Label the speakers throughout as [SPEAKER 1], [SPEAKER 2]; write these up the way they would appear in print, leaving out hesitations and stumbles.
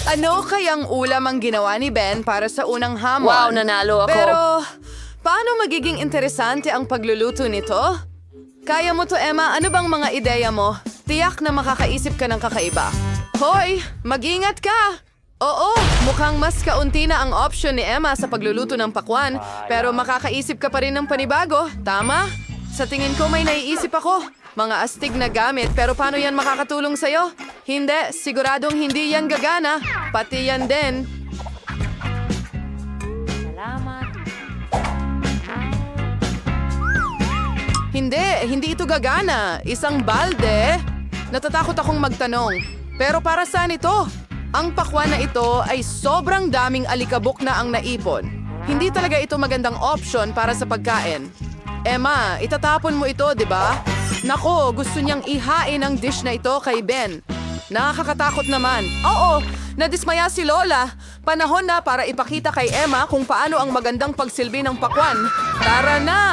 [SPEAKER 1] Ano kayang ulam ang ginawa ni Ben para sa unang hamon?
[SPEAKER 2] Wow, nanalo ako.
[SPEAKER 1] Pero, paano magiging interesante ang pagluluto nito? Kaya mo to, Emma. Ano bang mga ideya mo? Tiyak na makakaisip ka ng kakaiba. Hoy, mag-ingat ka! Oo, mukhang mas kaunti na ang option ni Emma sa pagluluto ng pakwan. Pero makakaisip ka pa rin ng panibago, tama? Sa tingin ko may naiisip ako. Mga astig na gamit, pero paano yan makakatulong sa'yo? Hindi, siguradong hindi yan gagana. Pati yan din. Hindi ito gagana. Isang balde. Natatakot akong magtanong. Pero para saan ito? Ang pakwan na ito ay sobrang daming alikabok na ang naipon. Hindi talaga ito magandang option para sa pagkain. Emma, itatapon mo ito, di ba? Nako, gusto niyang ihain ang dish na ito kay Ben. Nakakatakot naman. Oo, nadismaya si Lola. Panahon na para ipakita kay Emma kung paano ang magandang pagsilbi ng pakwan. Tara na!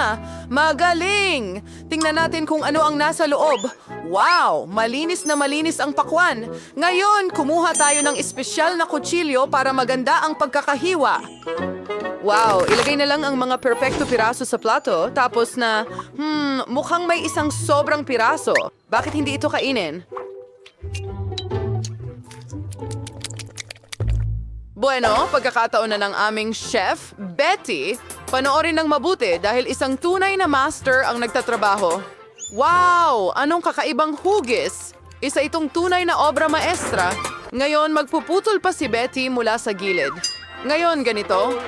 [SPEAKER 1] Magaling! Tingnan natin kung ano ang nasa loob. Wow! Malinis na malinis ang pakwan. Ngayon, kumuha tayo ng espesyal na kutsilyo para maganda ang pagkakahiwa. Wow! Ilagay na lang ang mga perpekto piraso sa plato. Tapos na, mukhang may isang sobrang piraso. Bakit hindi ito kainin? Bueno, pagkakataon na ng aming chef, Betty, panoorin ng mabuti dahil isang tunay na master ang nagtatrabaho. Wow! Anong kakaibang hugis! Isa itong tunay na obra maestra. Ngayon, magpuputol pa si Betty mula sa gilid. Ngayon, ganito.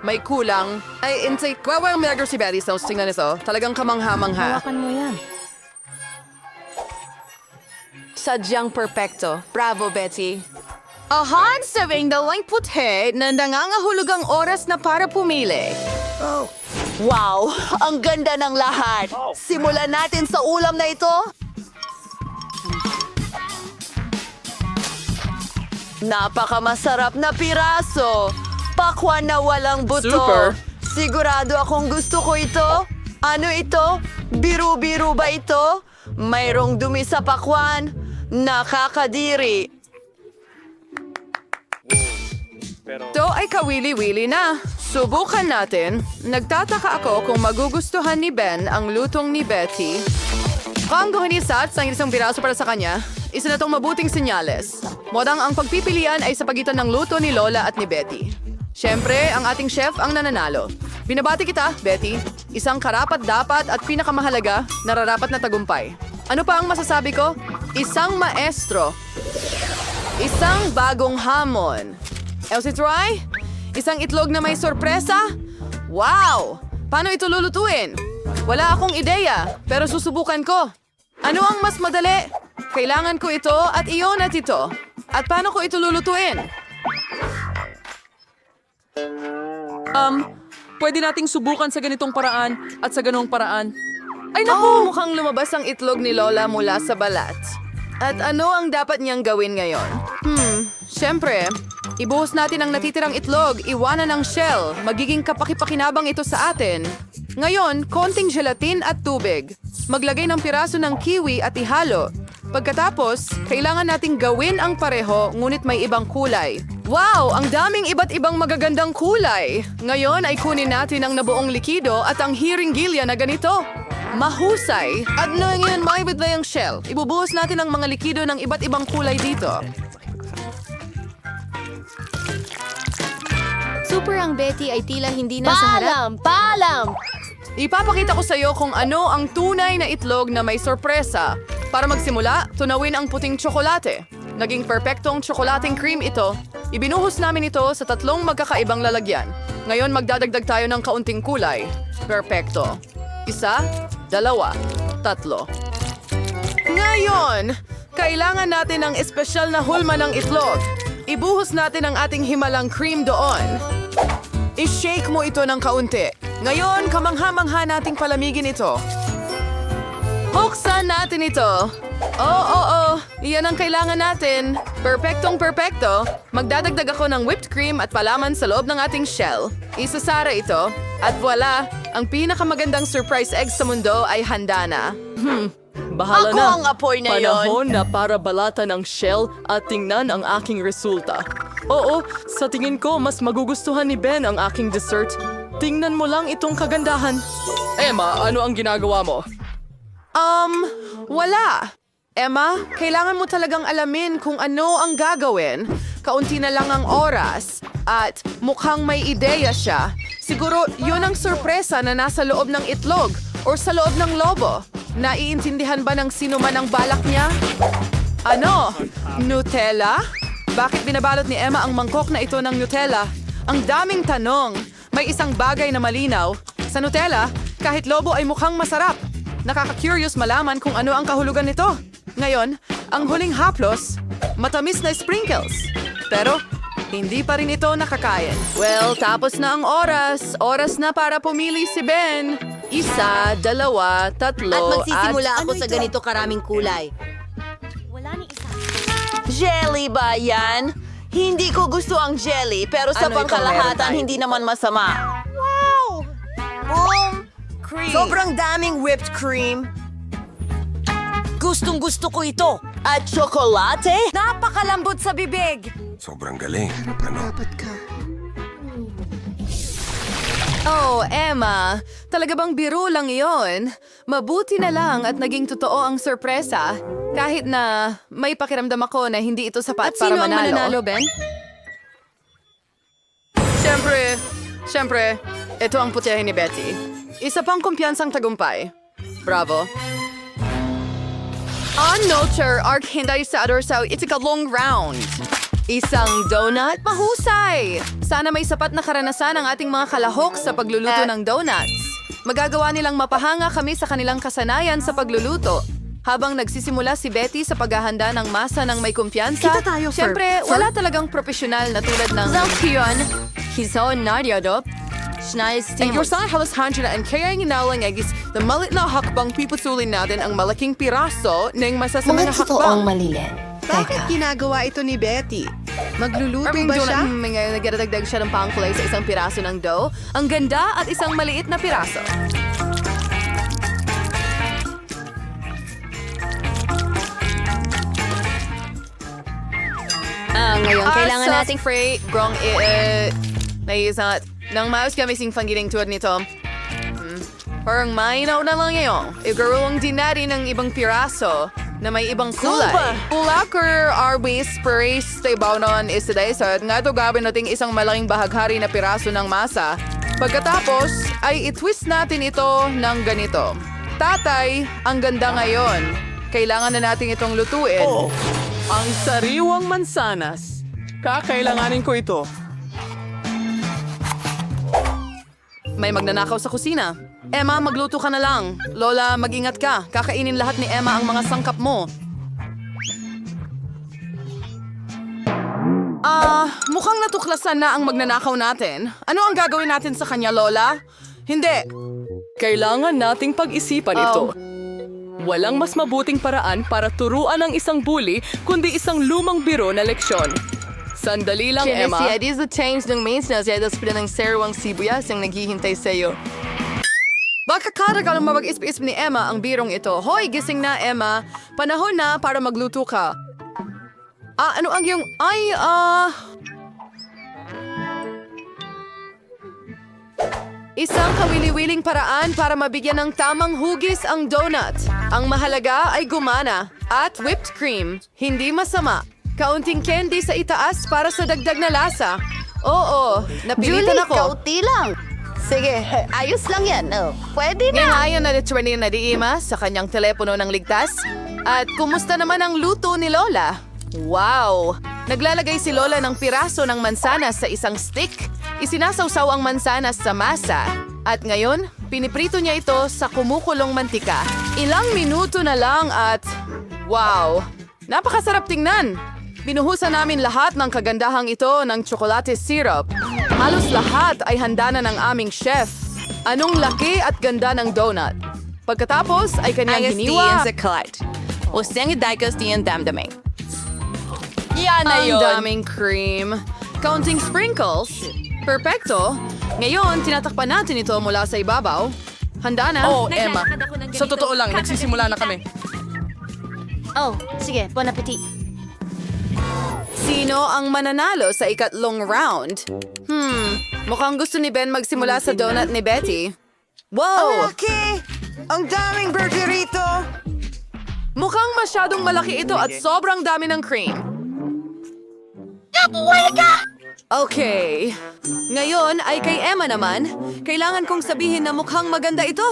[SPEAKER 1] May kulang. Ay, intay, kwawang milagro si Betty sa tingnan nito. Talagang kamangha-mangha.
[SPEAKER 2] Hawakan mo yan. Sadyang perpekto. Bravo, Betty.
[SPEAKER 1] Ahan, sabing dalang puti na nangangahulog ang oras na para pumili.
[SPEAKER 2] Wow! Ang ganda ng lahat! Simulan natin sa ulam na ito. Napakamasarap na piraso. Pakwan na walang buto.
[SPEAKER 1] Super.
[SPEAKER 2] Sigurado akong gusto ko ito. Ano ito? Biru-biru ba ito? Mayroong dumi sa pakwan. Nakakadiri.
[SPEAKER 1] Ito ay kawili-wili na. Subukan natin. Nagtataka ako kung magugustuhan ni Ben ang lutong ni Betty. Kung guhanisat sa isang piraso para sa kanya, isa na itong mabuting senyales. Modang ang pagpipilian ay sa pagitan ng luto ni Lola at ni Betty. Siyempre, ang ating chef ang nananalo. Binabati kita, Betty. Isang karapat-dapat at pinakamahalaga, nararapat na tagumpay. Ano pa ang masasabi ko? Isang maestro. Isang bagong hamon. Elsie Troy? Isang itlog na may sorpresa? Wow! Paano ito lulutuin? Wala akong ideya, pero susubukan ko. Ano ang mas madali? Kailangan ko ito at iyon at ito. At paano ko ito lulutuin?
[SPEAKER 3] Pwede nating subukan sa ganitong paraan at sa ganong paraan.
[SPEAKER 1] Ay naku! Mukhang lumabas ang itlog ni Lola mula sa balat. At ano ang dapat niyang gawin ngayon? Siyempre, ibuhos natin ang natitirang itlog, iwanan ang shell. Magiging kapaki-pakinabang ito sa atin. Ngayon, konting gelatin at tubig. Maglagay ng piraso ng kiwi at ihalo. Pagkatapos, kailangan nating gawin ang pareho ngunit may ibang kulay. Wow! Ang daming iba't ibang magagandang kulay! Ngayon ay kunin natin ang nabuong likido at ang hiringgilya na ganito. Mahusay! At ngayon, maibit na yung shell. Ibubuhos natin ang mga likido ng iba't ibang kulay dito.
[SPEAKER 4] Super ang Betty ay tila hindi na sa harap.
[SPEAKER 2] Paalam!
[SPEAKER 1] Ipapakita ko sa iyo kung ano ang tunay na itlog na may sorpresa. Para magsimula, tunawin ang puting tsokolate. Naging perpektong tsokolating cream ito. Ibinuhos namin ito sa 3 magkakaibang lalagyan. Ngayon magdadagdag tayo ng kaunting kulay. Perpekto. 1, 2, 3. Ngayon, kailangan natin ng espesyal na hulma ng itlog. Ibuhos natin ang ating himalang cream doon. I-shake mo ito ng kaunti. Ngayon, kamangha-mangha nating palamigin ito. Buksan natin ito. Oo. Iyan ang kailangan natin. Perpektong perpekto. Magdadagdag ako ng whipped cream at palaman sa loob ng ating shell. Isasara ito. At voila, ang pinakamagandang surprise egg sa mundo ay handa na.
[SPEAKER 3] Bahala
[SPEAKER 2] Ako
[SPEAKER 3] na.
[SPEAKER 2] ang apoy na yon.
[SPEAKER 3] Panahon na para balatan ang shell at tingnan ang aking resulta. Oo, sa tingin ko mas magugustuhan ni Ben ang aking dessert. Tingnan mo lang itong kagandahan. Emma, ano ang ginagawa mo?
[SPEAKER 1] Wala. Emma, kailangan mo talagang alamin kung ano ang gagawin. Kaunti na lang ang oras. At mukhang may ideya siya. Siguro yun ang sorpresa na nasa loob ng itlog or sa loob ng lobo. Naiintindihan ba ng sino man ang balak niya? Ano? Nutella? Bakit binabalot ni Emma ang mangkok na ito ng Nutella? Ang daming tanong. May isang bagay na malinaw. Sa Nutella, kahit lobo ay mukhang masarap. Nakaka-curious malaman kung ano ang kahulugan nito. Ngayon, ang huling haplos, matamis na sprinkles. Pero, hindi pa rin ito nakakain. Well, tapos na ang oras. Oras na para pumili si Ben. 1, 2, 3,
[SPEAKER 2] At magsisimula
[SPEAKER 1] at...
[SPEAKER 2] ako sa ganito karaming kulay. Jelly ba yan? Hindi ko gusto ang jelly, pero sa
[SPEAKER 1] Ano ikaw, meron
[SPEAKER 2] pangkalahatan,
[SPEAKER 1] tayo?
[SPEAKER 2] hindi naman masama. Wow! Boom! Cream. Sobrang daming whipped cream. Gustong-gusto ko ito. At tsokolate? Napakalambot sa bibig.
[SPEAKER 5] Sobrang galing. Ano?
[SPEAKER 1] Oh, Emma, talaga bang biro lang iyon? Mabuti na lang at naging totoo ang sorpresa. Kahit na may pakiramdam ako na hindi ito sapat para manalo.
[SPEAKER 4] Ben?
[SPEAKER 1] Siyempre, ito ang putyahe ni Betty. Isa pang kumpiyansang tagumpay. Bravo. On-noter, arc hinday sa adorsaw itikalong round. Isang donut? Mahusay! Sana may sapat na karanasan ang ating mga kalahok sa pagluluto ng donuts. Magagawa nilang mapahanga kami sa kanilang kasanayan sa pagluluto. Habang nagsisimula si Betty sa paghahanda ng masa ng may kumpiyansa,
[SPEAKER 2] Kita tayo,
[SPEAKER 1] siyempre, wala talagang profesional na tulad ng... Ang Yorsan halos handya na ang kaya nginalang agis na malit na hakbang pipusulin natin ang malaking piraso ng masasamang hakbang.
[SPEAKER 4] malilin.
[SPEAKER 2] Bakit ginagawa ito ni Betty? Magluluto ba siya?
[SPEAKER 1] Nagdadagdag siya ng pangkulay sa isang piraso ng dough. Ang ganda at isang maliit na piraso.
[SPEAKER 4] Ngayon, kailangan
[SPEAKER 1] Sa
[SPEAKER 4] nating...
[SPEAKER 1] spray, brong, naisat. Nang maayos kami sing panggiling tuwad nito. Parang mainaw na lang ngayon. Igaruwang din natin ng ibang piraso na may ibang kulay.
[SPEAKER 2] Super!
[SPEAKER 1] Ulakar arbis paris tabaw noon is today sa nga ito gawin nating isang malaking bahaghari na piraso ng masa. Pagkatapos ay itwist natin ito ng ganito. Tatay, ang ganda ngayon. Kailangan na natin itong lutuin.
[SPEAKER 3] Oh, ang sariwang mansanas. Kakailanganin ko ito.
[SPEAKER 1] May magnanakaw sa kusina. Emma, magluto ka na lang. Lola, mag-ingat ka. Kakainin lahat ni Emma ang mga sangkap mo. Mukhang natuklasan na ang magnanakaw natin. Ano ang gagawin natin sa kanya, Lola? Hindi.
[SPEAKER 3] Kailangan nating pag-isipan ito. Walang mas mabuting paraan para turuan ang isang bully kundi isang lumang biro na leksyon. Sandali lang, Emma.
[SPEAKER 2] is the change ng maintenance ya das ng sarwang sibuyas ang naghihintay sa iyo.
[SPEAKER 1] Baka karagal mapag-isip-isip ni Emma ang birong ito. Hoy, gising na, Emma. Panahon na para magluto ka. Ano ang iyong... Isang kawili-wiling paraan para mabigyan ng tamang hugis ang donut. Ang mahalaga ay gumana at whipped cream. Hindi masama. Kaunting candy sa itaas para sa dagdag na lasa. Oo, napilitan ako.
[SPEAKER 2] kauti lang. Sige, ayos lang yan. Oh, pwede na.
[SPEAKER 1] Ngayon na determine na di Ima sa kanyang telepono ng ligtas. At kumusta naman ang luto ni Lola? Wow! Naglalagay si Lola ng piraso ng mansanas sa isang stick. Isinasawsaw ang mansanas sa masa. At ngayon, piniprito niya ito sa kumukulong mantika. Ilang minuto na lang at... Wow! Napakasarap tingnan! Binuhusan namin lahat ng kagandahang ito ng tsokolate syrup. Halos lahat ay handa na ng aming chef. Anong laki at ganda ng donut. Pagkatapos ay kanyang hiniwa.
[SPEAKER 2] kalat. O siyang idaikas diyan damdaming. Yan na
[SPEAKER 1] Ang
[SPEAKER 2] yun.
[SPEAKER 1] daming cream. Counting sprinkles. Perfecto. Ngayon, tinatakpan natin ito mula sa ibabaw. Handa na.
[SPEAKER 3] Oh, Emma. Sa totoo lang, nagsisimula na kami.
[SPEAKER 4] Oh, sige, bon appetit.
[SPEAKER 1] Sino ang mananalo sa ikatlong round? Mukhang gusto ni Ben magsimula sa donut ni Betty. Wow!
[SPEAKER 2] Laki! Ang daming burger rito!
[SPEAKER 1] Mukhang masyadong malaki ito at sobrang dami ng cream. Okay. Ngayon ay kay Emma naman. Kailangan kong sabihin na mukhang maganda ito.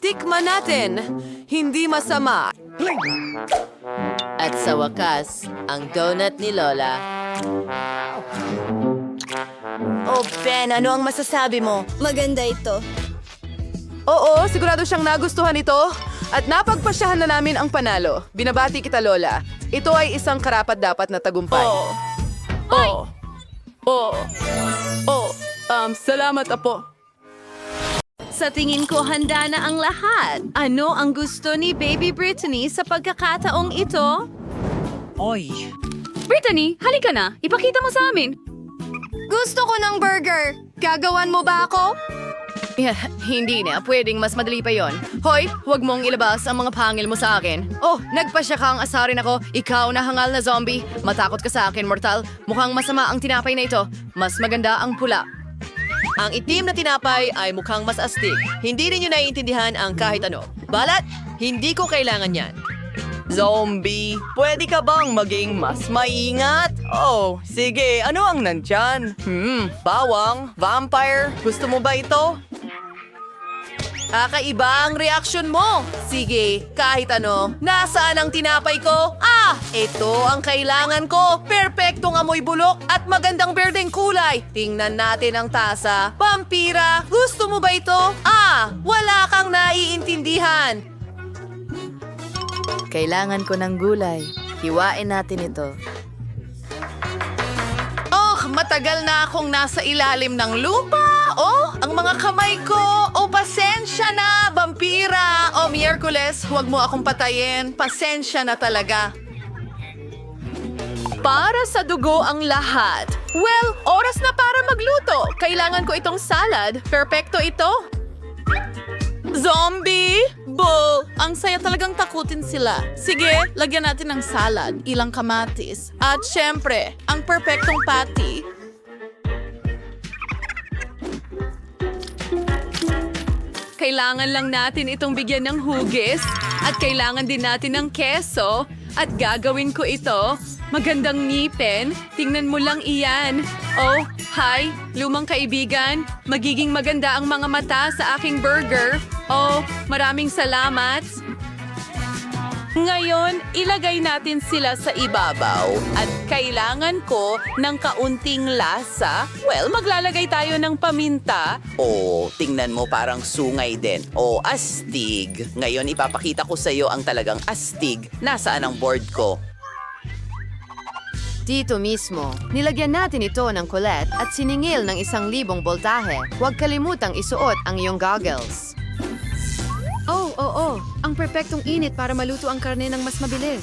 [SPEAKER 1] Tikman natin. Hindi masama.
[SPEAKER 2] At sa wakas, ang donut ni Lola. Oh, Ben, ano ang masasabi mo?
[SPEAKER 4] Maganda ito.
[SPEAKER 1] Oo, sigurado siyang nagustuhan ito. At napagpasyahan na namin ang panalo. Binabati kita, Lola. Ito ay isang karapat-dapat na tagumpay.
[SPEAKER 3] Salamat, Apo.
[SPEAKER 6] Sa tingin ko handa na ang lahat. Ano ang gusto ni Baby Brittany sa pagkakataong ito?
[SPEAKER 7] Brittany, halika na. Ipakita mo sa amin.
[SPEAKER 4] Gusto ko ng burger. Gagawan mo ba ako?
[SPEAKER 1] Hindi na. Pwedeng mas madali pa yon. Hoy, huwag mong ilabas ang mga pangil mo sa akin. Oh, nagpasya kang asarin ako. Ikaw na hangal na zombie. Matakot ka sa akin, mortal. Mukhang masama ang tinapay na ito. Mas maganda ang pula.
[SPEAKER 2] Ang itim na tinapay ay mukhang mas astig. Hindi ninyo naiintindihan ang kahit ano. Balat, hindi ko kailangan yan. Zombie, pwede ka bang maging mas maingat? Oh, sige, ano ang nandyan? Bawang? Vampire? Gusto mo ba ito? Kakaiba ang reaksyon mo. Sige, kahit ano. Nasaan ang tinapay ko? Ah, ito ang kailangan ko. Perpektong amoy bulok at magandang berdeng kulay. Tingnan natin ang tasa. Vampira, gusto mo ba ito? Ah, wala kang naiintindihan. Kailangan ko ng gulay. Hiwain natin ito.
[SPEAKER 1] Oh, matagal na akong nasa ilalim ng lupa. Oh, ang mga kamay ko. Oh, pasensya na, vampira. Oh, Miyerkules, huwag mo akong patayin. Pasensya na talaga.
[SPEAKER 3] Para sa dugo ang lahat. Well, oras na para magluto. Kailangan ko itong salad. Perpekto ito. Zombie! Bull! Ang saya talagang takutin sila. Sige, lagyan natin ng salad, ilang kamatis, at syempre, ang perpektong patty. Kailangan lang natin itong bigyan ng hugis at kailangan din natin ng keso at gagawin ko ito. Magandang ngipin. Tingnan mo lang iyan. Oh, hi, lumang kaibigan. Magiging maganda ang mga mata sa aking burger. Oh, maraming salamat. Ngayon, ilagay natin sila sa ibabaw. At kailangan ko ng kaunting lasa. Well, maglalagay tayo ng paminta.
[SPEAKER 8] Oh, tingnan mo parang sungay din. Oh, astig. Ngayon ipapakita ko sa iyo ang talagang astig. Nasaan ang board ko?
[SPEAKER 1] Dito mismo, nilagyan natin ito ng kulet at siningil ng 1,000 boltahe. Huwag kalimutang isuot ang iyong goggles.
[SPEAKER 4] Oo. Ang perpektong init para maluto ang karne ng mas mabilis.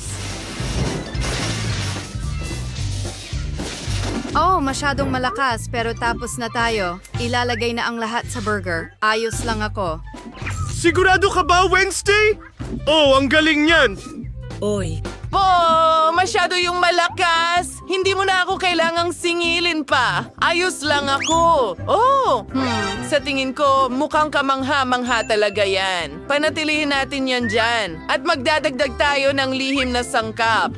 [SPEAKER 4] Oh, masyadong malakas pero tapos na tayo. Ilalagay na ang lahat sa burger. Ayos lang ako.
[SPEAKER 9] Sigurado ka ba, Wednesday? Oh, ang galing niyan!
[SPEAKER 1] Masyado yung malakas. Hindi mo na ako kailangang singilin pa. Ayos lang ako. Sa tingin ko, mukhang kamangha-mangha talaga yan. Panatilihin natin yan dyan. At magdadagdag tayo ng lihim na sangkap.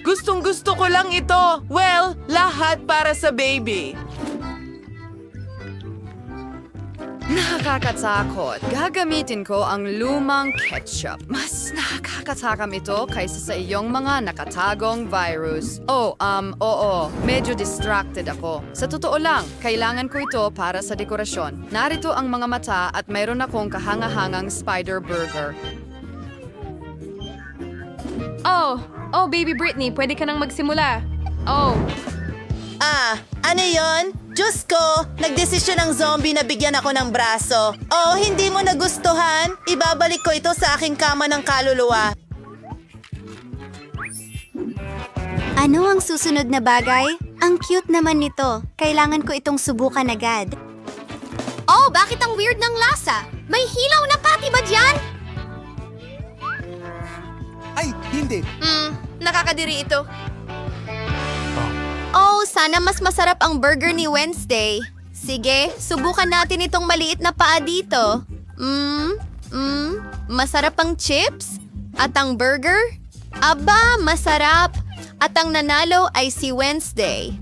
[SPEAKER 1] Gustong-gusto ko lang ito. Well, lahat para sa baby. Nakakatakot. Gagamitin ko ang lumang ketchup. Mas nakakatakam ito kaysa sa iyong mga nakatagong virus. Oo. Medyo distracted ako. Sa totoo lang, kailangan ko ito para sa dekorasyon. Narito ang mga mata at mayroon akong kahangahangang spider burger.
[SPEAKER 7] Oh, Baby Brittany, pwede ka nang magsimula. Oh,
[SPEAKER 2] Ano yon? Diyos ko, nagdesisyon ng zombie na bigyan ako ng braso. Oh, hindi mo nagustuhan? Ibabalik ko ito sa aking kama ng kaluluwa.
[SPEAKER 10] Ano ang susunod na bagay? Ang cute naman nito. Kailangan ko itong subukan agad.
[SPEAKER 4] Oh, bakit ang weird ng lasa? May hilaw na patty ba dyan?
[SPEAKER 9] Ay, hindi.
[SPEAKER 4] Nakakadiri ito.
[SPEAKER 10] Oh, sana mas masarap ang burger ni Wednesday. Sige, subukan natin itong maliit na paa dito. Masarap ang chips? At ang burger? Aba, masarap! At ang nanalo ay si Wednesday.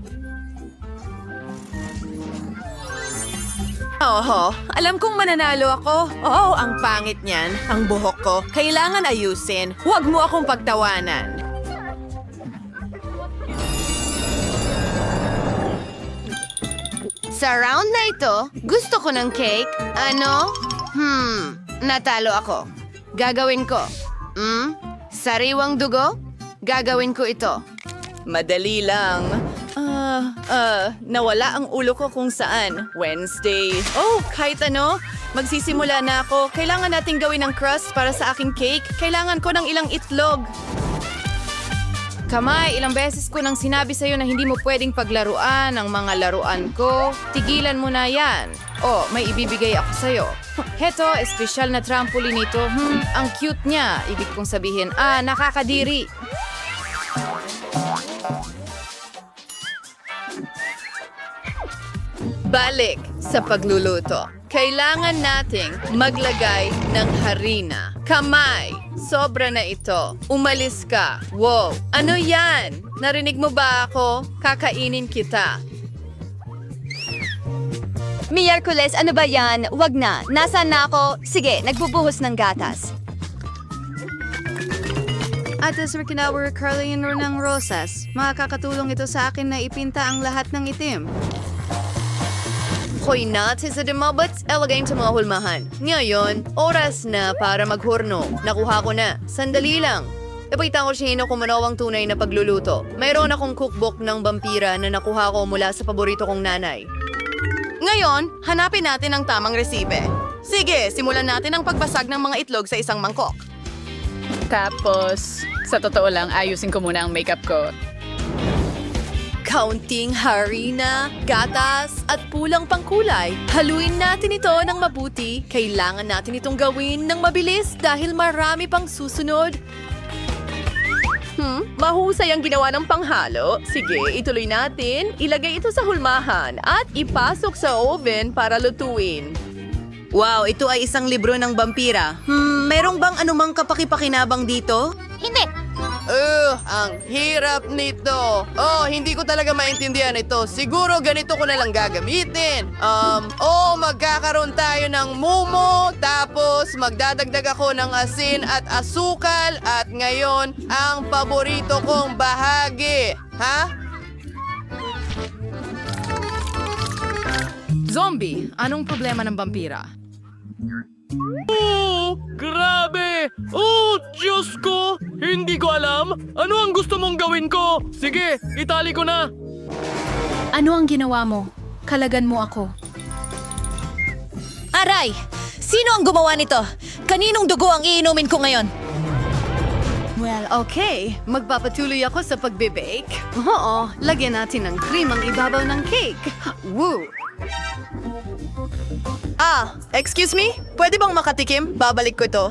[SPEAKER 2] Oho, alam kong mananalo ako. Oh, ang pangit niyan. Ang buhok ko. Kailangan ayusin. Huwag mo akong pagtawanan.
[SPEAKER 1] Sa round na ito, gusto ko ng cake. Ano? Natalo ako. Gagawin ko. Sariwang dugo? Gagawin ko ito.
[SPEAKER 2] Madali lang. Nawala ang ulo ko kung saan. Wednesday. Oh, kahit ano. Magsisimula na ako. Kailangan nating gawin ng crust para sa aking cake. Kailangan ko ng ilang itlog.
[SPEAKER 1] Kamay, ilang beses ko nang sinabi sa'yo na hindi mo pwedeng paglaruan ang mga laruan ko. Tigilan mo na yan. Oh, may ibibigay ako sa'yo. Heto, espesyal na trampoline ito. Ang cute niya. Ibig kong sabihin, nakakadiri.
[SPEAKER 2] Balik sa pagluluto. Kailangan nating maglagay ng harina. Kamay, sobra na ito. Umalis ka. Wow, ano yan? Narinig mo ba ako? Kakainin kita.
[SPEAKER 10] Miyerkules, ano ba yan? Wag na. Nasaan na ako? Sige, nagbubuhos ng gatas.
[SPEAKER 4] Atas Rikinauer Carlian ng Rosas. Makakatulong ito sa akin na ipinta ang lahat ng itim.
[SPEAKER 2] Hoy natin sa demabats, elagay sa mga hulmahan. Ngayon, oras na para maghurno. Nakuha ko na. Sandali lang. Ipakita ko siya kung ano ang tunay na pagluluto. Mayroon akong cookbook ng vampira na nakuha ko mula sa paborito kong nanay. Ngayon, hanapin natin ang tamang resipe. Sige, simulan natin ang pagbasag ng mga itlog sa isang mangkok.
[SPEAKER 3] Tapos, sa totoo lang, ayusin ko muna ang makeup ko.
[SPEAKER 2] Kaunting harina, gatas, at pulang pangkulay. Haluin natin ito ng mabuti. Kailangan natin itong gawin ng mabilis dahil marami pang susunod. Mahusay ang ginawa ng panghalo. Sige, ituloy natin. Ilagay ito sa hulmahan at ipasok sa oven para lutuin. Wow, ito ay isang libro ng vampira. Merong bang anumang kapakipakinabang dito?
[SPEAKER 10] Hindi.
[SPEAKER 1] Ang hirap nito. Oh, hindi ko talaga maintindihan ito. Siguro ganito ko na lang gagamitin. Magkakaroon tayo ng mumo, tapos magdadagdag ako ng asin at asukal, at ngayon, ang paborito kong bahagi. Ha?
[SPEAKER 3] Zombie, anong problema ng vampira?
[SPEAKER 9] Grabe! Oh, Diyos ko! Hindi ko alam. Ano ang gusto mong gawin ko? Sige, itali ko na.
[SPEAKER 7] Ano ang ginawa mo? Kalagan mo ako.
[SPEAKER 2] Aray! Sino ang gumawa nito? Kaninong dugo ang iinumin ko ngayon?
[SPEAKER 4] Well, okay. Magpapatuloy ako sa pagbe-bake. Oo, lagyan natin ng cream ang ibabaw ng cake. Woo!
[SPEAKER 2] Excuse me? Pwede bang makatikim? Babalik ko ito.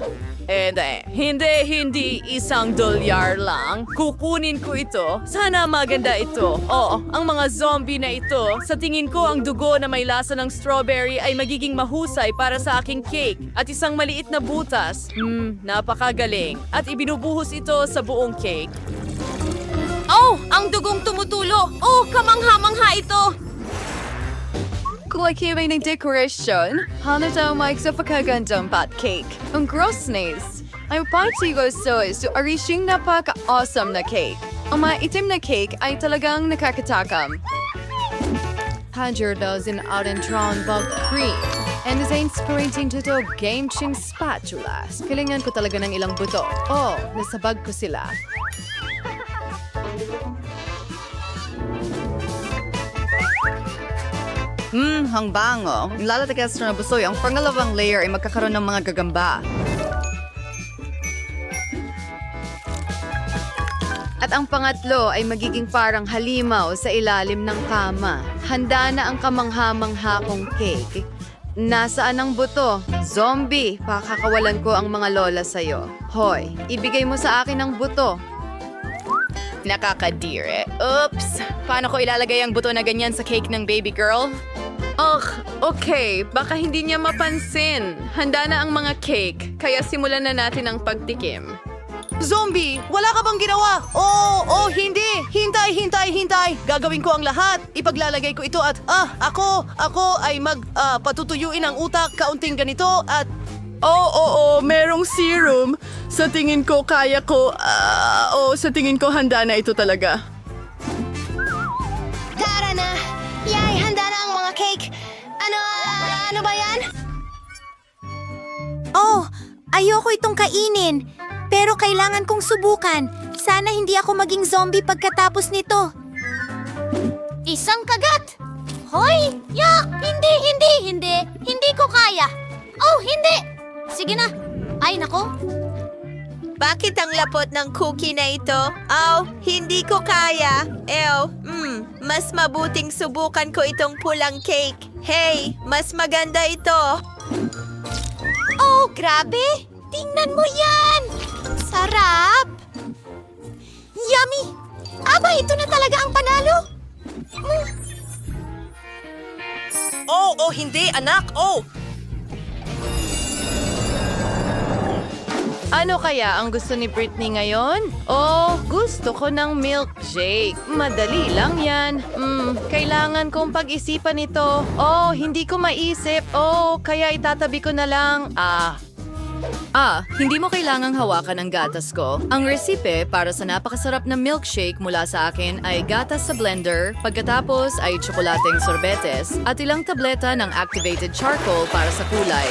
[SPEAKER 3] Hindi. Isang dolyar lang. Kukunin ko ito. Sana maganda ito. Oo, ang mga zombie na ito, sa tingin ko ang dugo na may lasa ng strawberry ay magiging mahusay para sa aking cake. At isang maliit na butas. Napakagaling. At ibinubuhos ito sa buong cake.
[SPEAKER 6] Oh, ang dugong tumutulo! Oh, kamangha-mangha ito!
[SPEAKER 4] Kulay ng decoration. Halata Mike sa pagkagandang pat cake. Ang grossness. Ang party gusto so arishing napaka-awesome na cake. Ang mga itim na cake ay talagang nakakatakam. 100,000 Audentron Bug Cream. And is inspiring to the game-ching spatula. Kilingan ko talaga ng ilang buto. Oh, nasabag ko sila.
[SPEAKER 2] Ang bango. Lalatagas na busoy. Ang pangalawang layer ay magkakaroon ng mga gagamba.
[SPEAKER 4] At ang pangatlo ay magiging parang halimaw sa ilalim ng kama. Handa na ang kamangha-mangha kong cake. Nasaan ang buto? Zombie, pakakawalan ko ang mga lola sa'yo. Hoy, ibigay mo sa akin ang buto.
[SPEAKER 2] Nakakadire. Oops! Paano ko ilalagay ang buto na ganyan sa cake ng baby girl?
[SPEAKER 4] Okay, baka hindi niya mapansin. Handa na ang mga cake, kaya simulan na natin ang pagtikim.
[SPEAKER 1] Zombie, wala ka bang ginawa? Hindi. Hintay. Gagawin ko ang lahat. Ipaglalagay ko ito at, ako ay patutuyuin ang utak, kaunting ganito at...
[SPEAKER 3] Oo, merong serum. Sa tingin ko, kaya ko... sa tingin ko, handa na ito talaga.
[SPEAKER 10] Tara na! Yay, handa na ang mga cake! Ano ba yan? Oh, ayoko itong kainin. Pero kailangan kong subukan. Sana hindi ako maging zombie pagkatapos nito. Isang kagat! Hoy! Yak! Hindi ko kaya. Oh, hindi! Sige na. Ay, nako.
[SPEAKER 2] Bakit ang lapot ng cookie na ito? Hindi ko kaya. Mas mabuting subukan ko itong pulang cake. Hey, mas maganda ito.
[SPEAKER 10] Oh, grabe! Tingnan mo yan! Sarap! Yummy! Aba, ito na talaga ang panalo!
[SPEAKER 2] Hindi, anak!
[SPEAKER 4] Ano kaya ang gusto ni Britney ngayon? Gusto ko ng milkshake. Madali lang yan. Kailangan kong pag-isipan ito. Hindi ko maisip. Kaya itatabi ko na lang.
[SPEAKER 2] Hindi mo kailangang hawakan ang gatas ko. Ang resipe para sa napakasarap na milkshake mula sa akin ay gatas sa blender, pagkatapos ay tsokolateng sorbetes at ilang tableta ng activated charcoal para sa kulay.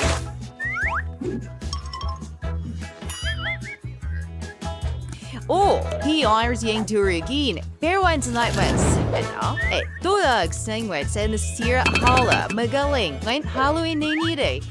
[SPEAKER 6] Hiyars yung durugin. Pero ang tonight tulag sangwit sa nasira hala. Magaling. Ngayon Halloween na nire.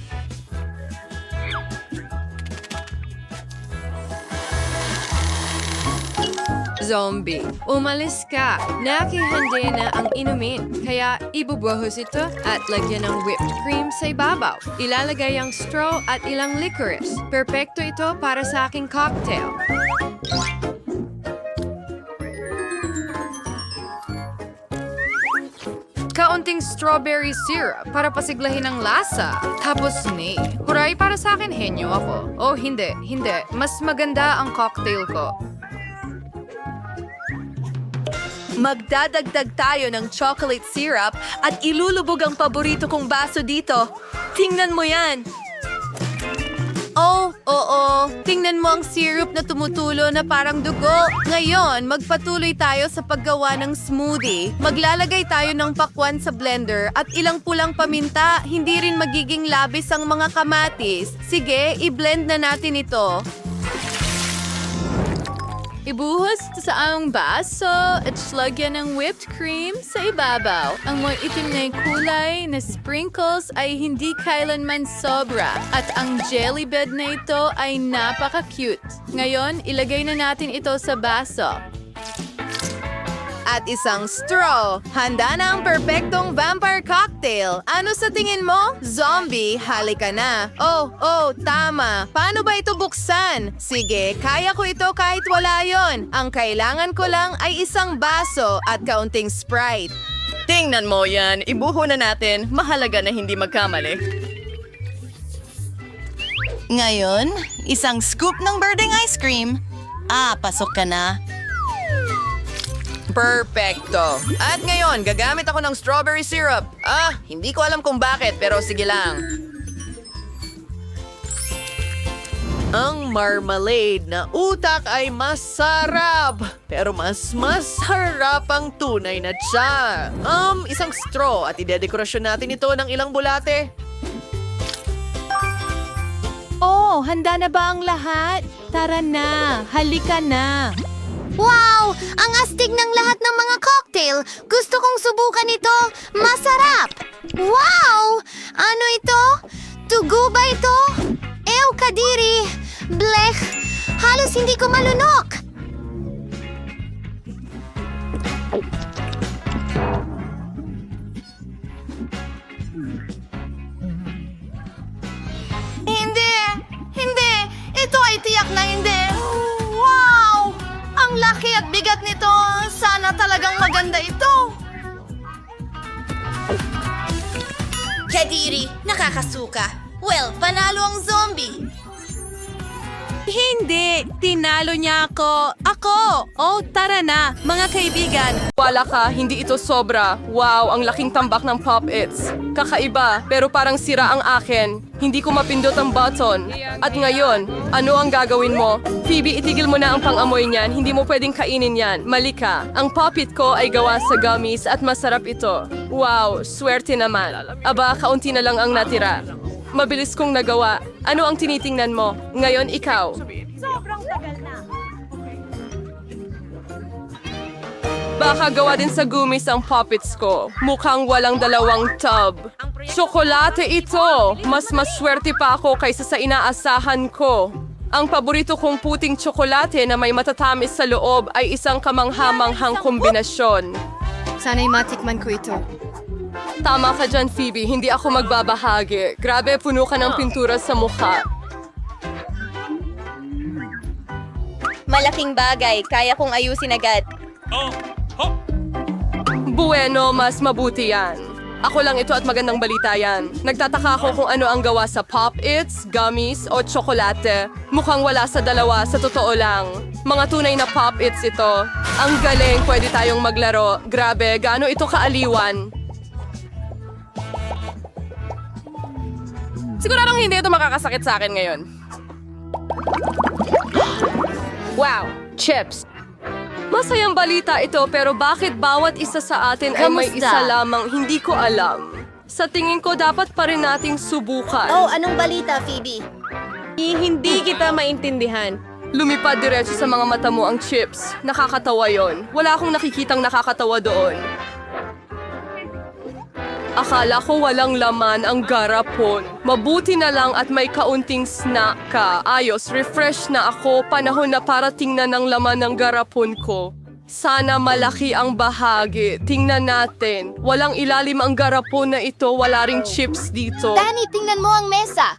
[SPEAKER 4] Zombie, umalis ka. Nakihanda na ang inumin. Kaya ibubuhos ito at lagyan ng whipped cream sa ibabaw. Ilalagay ang straw at ilang licorice. Perpekto ito para sa aking cocktail. Kaunting strawberry syrup para pasiglahin ang lasa. Tapos huray para sa akin, henyo ako. Hindi. Mas maganda ang cocktail ko.
[SPEAKER 2] Magdadagdag tayo ng chocolate syrup at ilulubog ang paborito kong baso dito. Tingnan mo yan!
[SPEAKER 4] Tingnan mo ang syrup na tumutulo na parang dugo. Ngayon, magpatuloy tayo sa paggawa ng smoothie. Maglalagay tayo ng pakwan sa blender at ilang pulang paminta. Hindi rin magiging labis ang mga kamatis. Sige, i-blend na natin ito. Ibuhos sa aming baso at lagyan ng whipped cream sa ibabaw. Ang mga itim na kulay na sprinkles ay hindi kailanman sobra. At ang jelly bed na ito ay napaka-cute. Ngayon, ilagay na natin ito sa baso. At isang straw. Handa na ang perpektong vampire cocktail. Ano sa tingin mo? Zombie, halika na. Tama. Paano ba ito buksan? Sige, kaya ko ito kahit wala yon. Ang kailangan ko lang ay isang baso at kaunting Sprite.
[SPEAKER 2] Tingnan mo yan. Ibuho na natin. Mahalaga na hindi magkamali.
[SPEAKER 11] Ngayon, isang scoop ng birding ice cream. Pasok ka na.
[SPEAKER 1] Perfecto. At ngayon, gagamit ako ng strawberry syrup. Hindi ko alam kung bakit, pero sige lang. Ang marmalade na utak ay masarap. Pero mas masarap ang tunay na tiya. Isang straw at idedekorasyon natin ito ng ilang bulate.
[SPEAKER 6] Handa na ba ang lahat? Tara na, halika na.
[SPEAKER 10] Wow! Ang astig ng lahat ng mga cocktail. Gusto kong subukan ito. Masarap! Wow! Ano ito? Tugo ba ito? Ew, kadiri! Blech! Halos hindi ko malunok! Kadiri, nakakasuka. Well, panalo ang zombie.
[SPEAKER 11] Hindi! Tinalo niya ako! Ako! Oh, tara na, mga kaibigan!
[SPEAKER 3] Wala ka, hindi ito sobra. Wow, ang laking tambak ng Pop-Its. Kakaiba, pero parang sira ang akin. Hindi ko mapindot ang button. At ngayon, ano ang gagawin mo? Phoebe, itigil mo na ang pang-amoy niyan. Hindi mo pwedeng kainin yan. Mali ka. Ang Pop-It ko ay gawa sa gummies at masarap ito. Wow, swerte naman. Aba, kaunti na lang ang natira. Mabilis kong nagawa. Ano ang tinitingnan mo? Ngayon, ikaw. Baka gawa din sa gummies ang Pop-Its ko. Mukhang walang dalawang tub. Tsokolate ito! Mas maswerte pa ako kaysa sa inaasahan ko. Ang paborito kong puting tsokolate na may matatamis sa loob ay isang kamanghamanghang kombinasyon.
[SPEAKER 7] Sana'y matikman ko ito.
[SPEAKER 3] Tama ka dyan, Phoebe. Hindi ako magbabahagi. Grabe, puno ka ng pintura sa mukha.
[SPEAKER 10] Malaking bagay, kaya kong ayusin agad.
[SPEAKER 3] Bueno, mas mabuti yan. Ako lang ito at magandang balita yan. Nagtataka ako kung ano ang gawa sa Pop-Its, gummies o tsokolate. Mukhang wala sa dalawa, sa totoo lang. Mga tunay na Pop-Its ito. Ang galing, pwede tayong maglaro. Grabe, gaano ito kaaliwan. Siguradong hindi ito makakasakit sa akin ngayon. Wow, chips. Masayang balita ito pero bakit bawat isa sa atin ay may
[SPEAKER 10] Kamusta?
[SPEAKER 3] isa lamang, hindi ko alam. Sa tingin ko dapat pa rin nating subukan.
[SPEAKER 10] Oh, anong balita, Phoebe?
[SPEAKER 2] Hindi kita maintindihan.
[SPEAKER 3] Lumipad diretso sa mga mata mo ang chips. Nakakatawa yon. Wala akong nakikitang nakakatawa doon. Akala ko walang laman ang garapon. Mabuti na lang at may kaunting snack ka. Ayos, refresh na ako. Panahon na para tingnan ang laman ng garapon ko. Sana malaki ang bahagi. Tingnan natin. Walang ilalim ang garapon na ito. Wala ring chips dito.
[SPEAKER 10] Danny, tingnan mo ang mesa.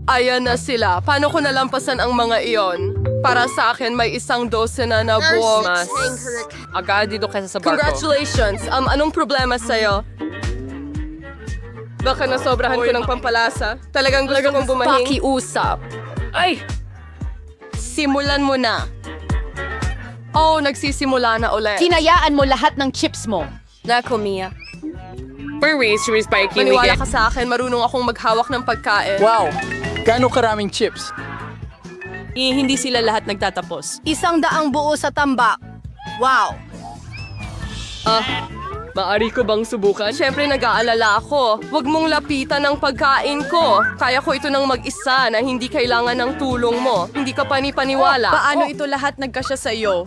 [SPEAKER 3] Ayan na sila. Paano ko nalampasan ang mga iyon? Para sa akin, may 1 dosena na buwok.
[SPEAKER 9] Agad dito kaysa sa barko.
[SPEAKER 3] Congratulations! Anong problema sa'yo? Baka nasobrahan ko ng pampalasa. Talagang gusto kong bumahing. Pakiusap.
[SPEAKER 9] Ay!
[SPEAKER 3] Simulan mo na. Oh, nagsisimula na ulit.
[SPEAKER 6] Hinayaan mo lahat ng chips mo.
[SPEAKER 3] Nako, Mia.
[SPEAKER 9] Spiking
[SPEAKER 3] Maniwala ka sa akin, marunong akong maghawak ng pagkain.
[SPEAKER 12] Wow! Gaano karaming chips?
[SPEAKER 2] Hindi sila lahat nagtatapos.
[SPEAKER 1] 100 buo sa tambak. Wow!
[SPEAKER 3] Maari ko bang subukan? Siyempre nag-aalala ako. Huwag mong lapitan ang pagkain ko. Kaya ko ito ng mag-isa na hindi kailangan ng tulong mo. Hindi ka panipaniwala.
[SPEAKER 2] Paano ito lahat nagkasya sa iyo?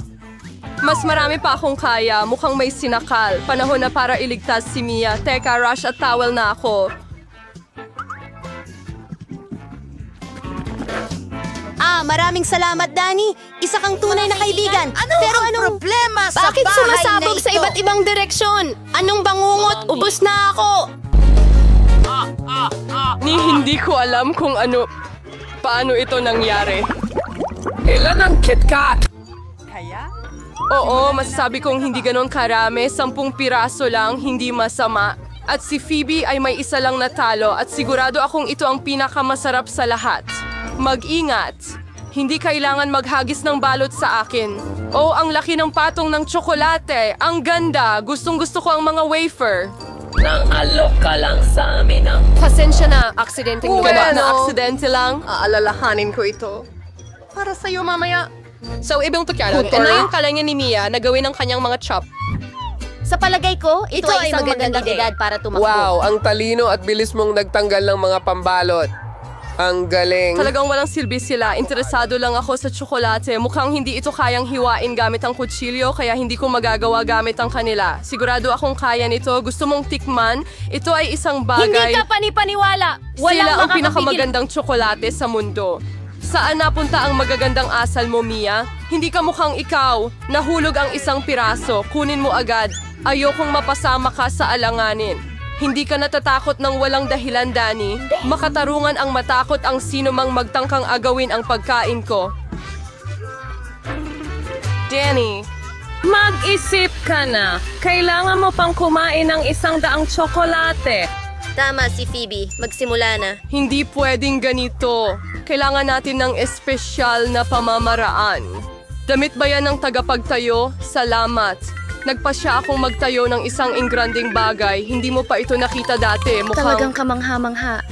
[SPEAKER 3] Mas marami pa akong kaya. Mukhang may sinakal. Panahon na para iligtas si Mia. Teka, rush at towel na ako.
[SPEAKER 10] Maraming salamat, Danny. Isa kang tunay na kaibigan. Pero anong problema sa
[SPEAKER 7] Bakit
[SPEAKER 10] bahay
[SPEAKER 7] sumasabog
[SPEAKER 10] na ito?
[SPEAKER 7] sa iba't ibang direksyon? Anong bangungot? Ubus na ako!
[SPEAKER 3] Hindi ko alam kung paano ito nangyari.
[SPEAKER 9] Ilan ang KitKat?
[SPEAKER 3] Oo, masasabi kong hindi ganon karami. 10 piraso lang, hindi masama. At si Phoebe ay may isa lang natalo at sigurado akong ito ang pinakamasarap sa lahat. Mag-ingat! Hindi kailangan maghagis ng balot sa akin. Oh, ang laki ng patong ng tsokolate. Ang ganda. Gustong-gusto ko ang mga wafer.
[SPEAKER 9] Nang-alok ka lang sa amin ang...
[SPEAKER 1] Pasensya na, aksidenteng gawa
[SPEAKER 3] Na aksidente lang. Aalalahanin ko ito. Para sa'yo mamaya. So, ibang tukyarang, na yung kalanya ni Mia na gawin ang kanyang mga chop.
[SPEAKER 10] Sa palagay ko, ito ay isang magandang edad para tumakbo.
[SPEAKER 13] Wow, ang talino at bilis mong nagtanggal ng mga pambalot. Ang galing.
[SPEAKER 3] Talagang walang silbi sila. Interesado lang ako sa tsokolate. Mukhang hindi ito kayang hiwain gamit ang kutsilyo, kaya hindi ko magagawa gamit ang kanila. Sigurado akong kaya nito. Gusto mong tikman? Ito ay isang bagay.
[SPEAKER 7] Hindi ka panipaniwala!
[SPEAKER 3] Sila ang
[SPEAKER 7] makakapigil.
[SPEAKER 3] pinakamagandang tsokolate sa mundo. Saan napunta ang magagandang asal mo, Mia? Hindi ka mukhang ikaw. Nahulog ang 1 piraso. Kunin mo agad. Ayokong mapasama ka sa alanganin. Hindi ka natatakot ng walang dahilan, Danny. Makatarungan ang matakot ang sino mang magtangkang agawin ang pagkain ko. Danny,
[SPEAKER 2] Mag-isip ka na. Kailangan mo pang kumain ng 100 tsokolate.
[SPEAKER 10] Tama si Phoebe. Magsimula na.
[SPEAKER 3] Hindi pwedeng ganito. Kailangan natin ng espesyal na pamamaraan. Damit ba yan ng tagapagtayo? Salamat. Nagpasya akong magtayo ng isang ingranding bagay. Hindi mo pa ito nakita dati. Mukhang
[SPEAKER 10] kamangha-mangha.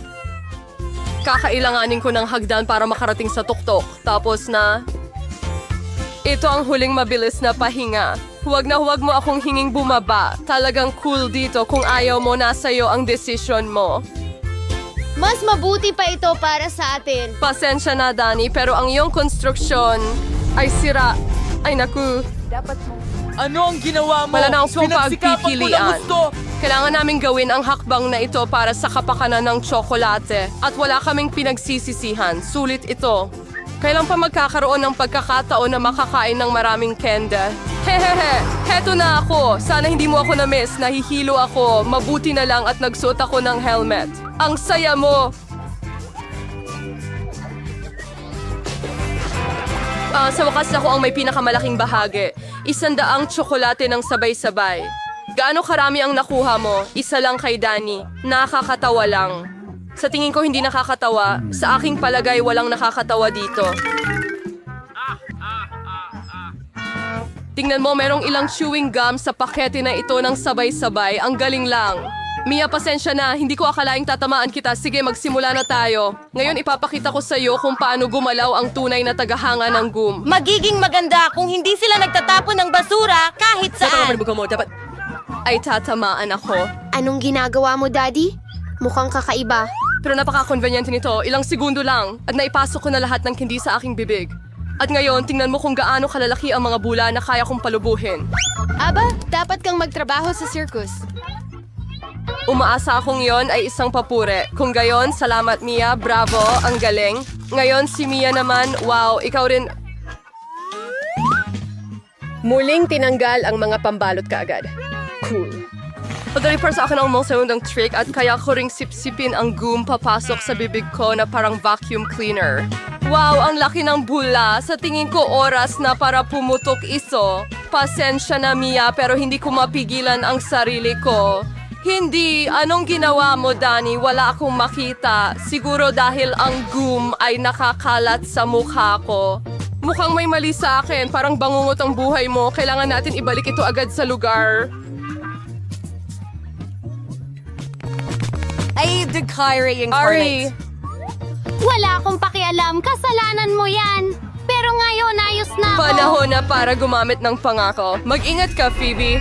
[SPEAKER 3] kakailanganin ko ng hagdan para makarating sa tuktok. Tapos na... Ito ang huling mabilis na pahinga. Huwag na huwag mo akong hinging bumaba. Talagang cool dito kung ayaw mo nasa'yo ang desisyon mo.
[SPEAKER 10] Mas mabuti pa ito para sa atin.
[SPEAKER 3] Pasensya na, Dani, pero ang iyong konstruksyon ay sira. Ay naku,
[SPEAKER 12] Ano ang ginawa mo?
[SPEAKER 3] wala na akong
[SPEAKER 12] Pinagsikapan ko na
[SPEAKER 3] pagpipilian.
[SPEAKER 12] gusto.
[SPEAKER 3] Kailangan namin gawin ang hakbang na ito para sa kapakanan ng tsokolate. At wala kaming pinagsisisihan. Sulit ito. Kailan pa magkakaroon ng pagkakataon na makakain ng maraming kende? Hehehe, heto na ako. Sana hindi mo ako na-miss. Nahihilo ako. Mabuti na lang at nagsuot ako ng helmet. Ang saya mo! Sa wakas ako ang may pinakamalaking bahagi. 100 tsokolate ng sabay-sabay. Gaano karami ang nakuha mo? Isa lang kay Dani. Nakakatawa lang. Sa tingin ko hindi nakakatawa. Sa aking palagay walang nakakatawa dito. Tingnan mo, merong ilang chewing gum sa pakete na ito ng sabay-sabay. Ang galing lang. Mia, pasensya na. Hindi ko akalaing tatamaan kita. Sige, magsimula na tayo. Ngayon ipapakita ko sa iyo kung paano gumalaw ang tunay na tagahanga ng gum.
[SPEAKER 10] Magiging maganda kung hindi sila nagtatapon ng basura kahit saan.
[SPEAKER 3] Dapat ay tatamaan ako.
[SPEAKER 10] Anong ginagawa mo, Daddy? Mukhang kakaiba.
[SPEAKER 3] Pero napaka-convenient nito. Ilang segundo lang at naipasok ko na lahat ng candy sa aking bibig. At ngayon, tingnan mo kung gaano kalalaki ang mga bula na kaya kong palubuhin.
[SPEAKER 7] Aba, dapat kang magtrabaho sa circus.
[SPEAKER 3] Umaasa akong yon ay isang papure. Kung gayon, salamat Mia, bravo, ang galing. Ngayon si Mia naman, wow, ikaw rin... Muling tinanggal ang mga pambalot kaagad. Cool. Madali para sa akin ang mga segundang trick at kaya ko ring sipsipin ang gum papasok sa bibig ko na parang vacuum cleaner. Wow, ang laki ng bula. Sa tingin ko oras na para pumutok iso. Pasensya na Mia pero hindi ko mapigilan ang sarili ko. Hindi. Anong ginawa mo, Dani? Wala akong makita. Siguro dahil ang gum ay nakakalat sa mukha ko. Mukhang may mali sa akin. Parang bangungot ang buhay mo. Kailangan natin ibalik ito agad sa lugar.
[SPEAKER 2] Ay, declare
[SPEAKER 3] Ari,
[SPEAKER 2] incarnate.
[SPEAKER 10] Wala akong pakialam. Kasalanan mo yan. Pero ngayon, ayos na ako.
[SPEAKER 3] panahon na para gumamit ng pangako. Mag-ingat ka, Phoebe.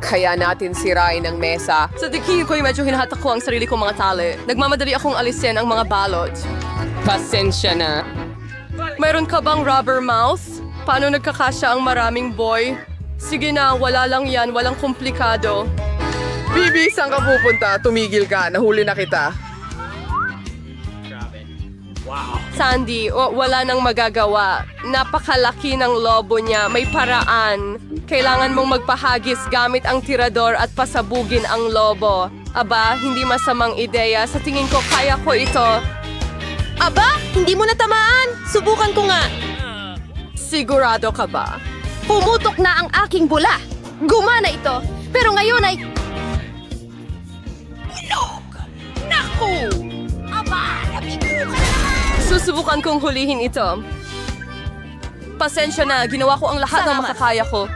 [SPEAKER 13] Kaya natin sirain ang mesa.
[SPEAKER 3] Sa tingin ko, medyo hinahatak ko ang sarili kong mga tali. Nagmamadali akong alisin ang mga balot.
[SPEAKER 13] Pasensya na.
[SPEAKER 3] Mayroon ka bang rubber mouth? Paano nagkakasya ang maraming boy? Sige na, wala lang yan. Walang komplikado.
[SPEAKER 13] Bibi, saan ka pupunta? Tumigil ka. Nahuli na kita.
[SPEAKER 3] Sandy, wala nang magagawa. Napakalaki ng lobo niya. May paraan. Kailangan mong magpahagis gamit ang tirador at pasabugin ang lobo. Aba, hindi masamang ideya. Sa tingin ko, kaya ko ito.
[SPEAKER 10] Aba, hindi mo natamaan. Subukan ko nga.
[SPEAKER 3] Sigurado ka ba?
[SPEAKER 10] Pumutok na ang aking bula. Gumana ito. Pero ngayon ay...
[SPEAKER 3] Susubukan kong hulihin ito. Pasensya na, ginawa ko ang lahat ng makakaya ko.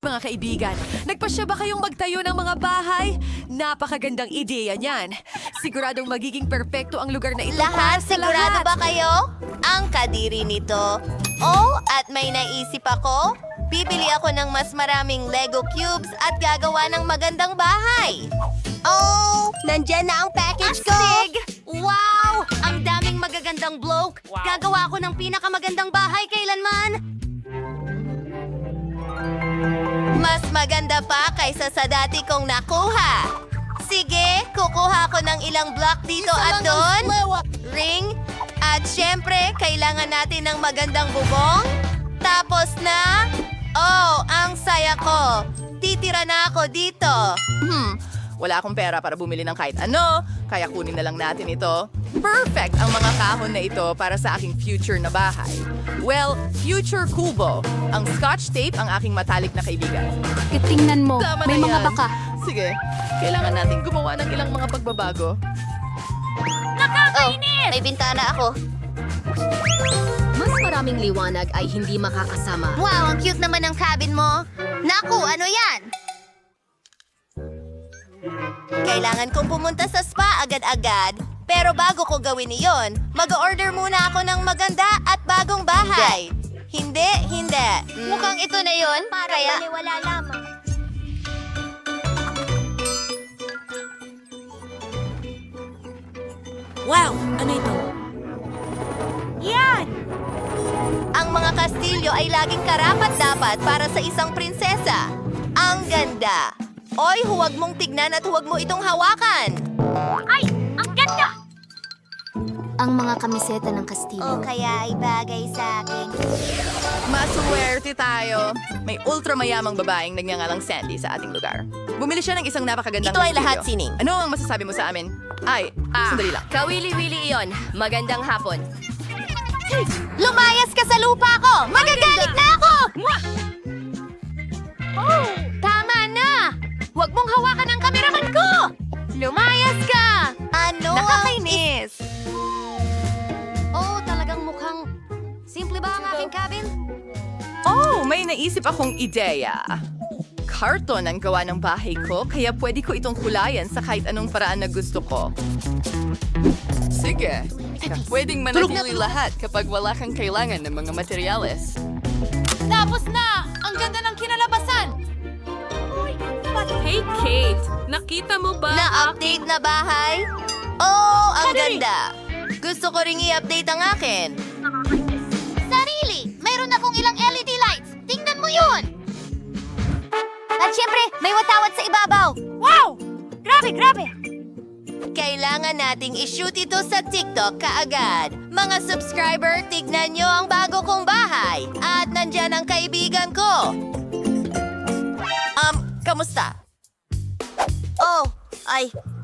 [SPEAKER 2] Mga kaibigan, nagpasya ba kayong magtayo ng mga bahay? Napakagandang ideya niyan. Siguradong magiging perpekto ang lugar na ito para sa
[SPEAKER 10] Sigurado
[SPEAKER 2] lahat.
[SPEAKER 10] ba kayo? Ang kadiri nito. Oh, at may naisip ako. Bibili ako ng mas maraming Lego cubes at gagawa ng magandang bahay. Oh, nandyan na ang package ko. Wow! Ang daming magagandang bloke. Gagawa ako ng pinakamagandang bahay kailanman. Mas maganda pa kaysa sa dati kong nakuha. Sige, kukuha ko ng ilang block dito at doon. Ring. At syempre, kailangan natin ng magandang bubong. Tapos na... Oh, ang saya ko. Titira na ako dito.
[SPEAKER 1] Wala akong pera para bumili ng kahit ano, kaya kunin na lang natin ito. Perfect ang mga kahon na ito para sa aking future na bahay. Well, future kubo. Ang scotch tape ang aking matalik na kaibigan.
[SPEAKER 10] Tingnan mo,
[SPEAKER 1] Tama na yan. Sige, kailangan natin gumawa ng ilang mga pagbabago.
[SPEAKER 10] May bintana ako.
[SPEAKER 6] Mas maraming liwanag ay hindi makakasama.
[SPEAKER 10] Wow, ang cute naman ng cabin mo. Naku, ano yan? Kailangan kong pumunta sa spa agad-agad. Pero bago ko gawin iyon, mag-order muna ako ng maganda at bagong bahay. Hindi. Mukhang ito na yon. Kaya wala lamang.
[SPEAKER 11] Wow! Ano ito?
[SPEAKER 10] Yan! Ang mga kastilyo ay laging karapat-dapat para sa isang prinsesa. Ang ganda! Oy, huwag mong tignan at huwag mo itong hawakan! Ay! Ang ganda!
[SPEAKER 6] Ang mga kamiseta ng kastilyo.
[SPEAKER 10] O kaya ay bagay sa akin.
[SPEAKER 1] Maswerte tayo. May ultramayamang babaeng nagngangalang Sandy sa ating lugar. Bumili siya ng isang napakagandang
[SPEAKER 10] Ito ay
[SPEAKER 1] kastilyo.
[SPEAKER 10] lahat, Sining.
[SPEAKER 1] Ano ang masasabi mo sa amin? Sandali lang.
[SPEAKER 6] Kawili-wili iyon. Magandang hapon.
[SPEAKER 10] Lumayas ka sa lupa ko! Magagalit na ako! Oh, tama na! Huwag mong hawakan ang kameraman ko! Lumayas ka! Ano? Nakakainis!
[SPEAKER 6] Oh, talagang mukhang... Simple ba ang aking cabin?
[SPEAKER 1] Oh, may naisip akong ideya. Karton ang gawa ng bahay ko, kaya pwede ko itong kulayan sa kahit anong paraan na gusto ko.
[SPEAKER 3] Sige, pwedeng manatili lahat kapag wala kang kailangan ng mga materyales.
[SPEAKER 7] Tapos na! Ang ganda ng kinalabasan! Hey, Kate! Nakita mo ba?
[SPEAKER 10] Na-update na bahay? Oh, ang ganda! Gusto ko ring i-update ang akin. Sarili! Mayroon akong ilang LED lights! Tingnan mo yun! At syempre, may watawat sa ibabaw! Wow! Grabe! Kailangan nating i-shoot ito sa TikTok kaagad. Mga subscriber, tignan nyo ang bago kong bahay. At nandyan ang kaibigan ko. Kamusta? Oh,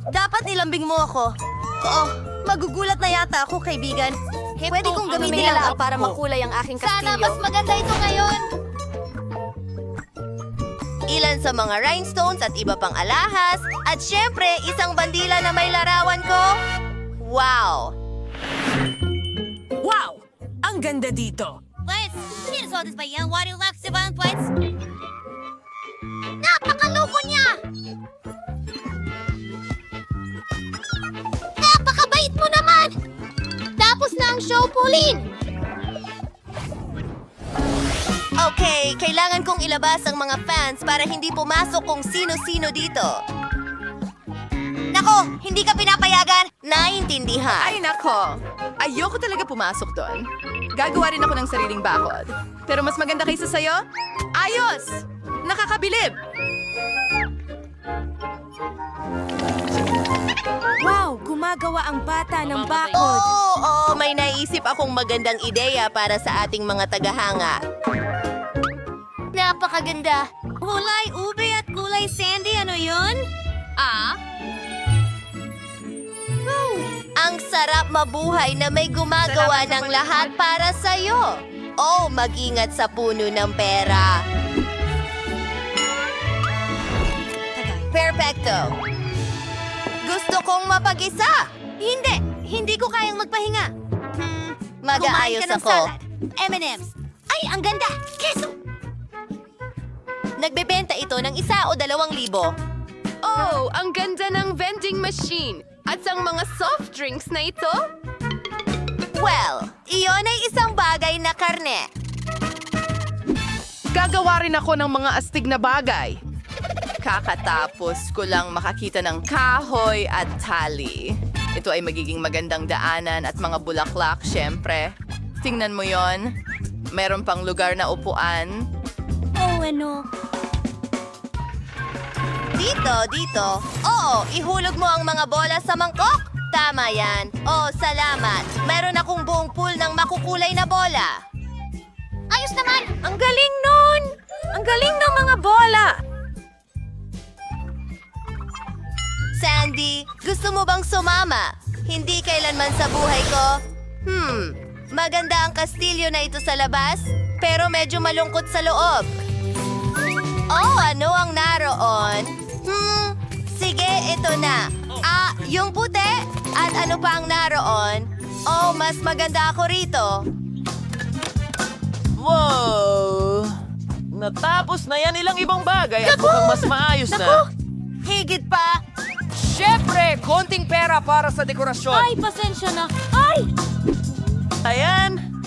[SPEAKER 10] dapat nilambing mo ako. Oo, magugulat na yata ako, kaibigan. Pwede kong gamitin ang
[SPEAKER 6] para makulay ang aking kastilyo.
[SPEAKER 10] Sana mas maganda ito ngayon. Ilan sa mga rhinestones at iba pang alahas. At syempre, isang bandila na may larawan ko. Wow!
[SPEAKER 11] Wow! Ang ganda dito!
[SPEAKER 10] Pwes, sinusodas ba yan? What relax ba ang pwes? Napakaloko niya! Napakabait mo naman! Tapos na ang show, Pauline! Okay, kailangan kong ilabas ang mga fans para hindi pumasok kung sino-sino dito. Nako, hindi ka pinapayagan? Naintindihan.
[SPEAKER 1] Ay nako, ayoko talaga pumasok doon. Gagawa rin ako ng sariling bakod. Pero mas maganda kaysa sayo? Ayos! Nakakabilib!
[SPEAKER 11] Wow! Gumagawa ang bata ng
[SPEAKER 10] Oo, may naisip akong magandang ideya para sa ating mga tagahanga. Napakaganda. Kulay ube at kulay sandy, ano yun? Ang sarap mabuhay na may gumagawa ng lahat para sa'yo. Oh, mag-ingat sa puno ng pera. Perfecto. Gusto kong mapag-isa. Hindi ko kayang magpahinga. Mag-aayos ako. M&M's. Ay, ang ganda! Keso! Nagbebenta ito ng 1 o 2,000.
[SPEAKER 7] Oh, ang ganda ng vending machine! At ang mga soft drinks na ito?
[SPEAKER 10] Well, iyon ay isang bagay na karne.
[SPEAKER 1] Gagawa rin ako ng mga astig na bagay. Kakatapos ko lang makakita ng kahoy at tali. Ito ay magiging magandang daanan at mga bulaklak, syempre. Tingnan mo yon. Meron pang lugar na upuan.
[SPEAKER 10] Oh, ano? Dito. Oo, ihulog mo ang mga bola sa mangkok. Tama yan. Oh, salamat. Meron akong buong pool ng makukulay na bola. Ayos naman! Ang galing nun! Ang galing ng mga bola! Sandy, gusto mo bang sumama? Hindi kailanman sa buhay ko. Maganda ang kastilyo na ito sa labas, pero medyo malungkot sa loob. Oh, ano ang naroon? Eto na. Yung puti? At ano pa ang naroon? Oh, mas maganda ako rito.
[SPEAKER 2] Wow! Natapos na yan ilang ibang bagay at mukhang mas maayos na.
[SPEAKER 10] Higit pa.
[SPEAKER 12] Siyempre, konting pera para sa dekorasyon.
[SPEAKER 10] Pasensya na. Ay!
[SPEAKER 2] Ayan!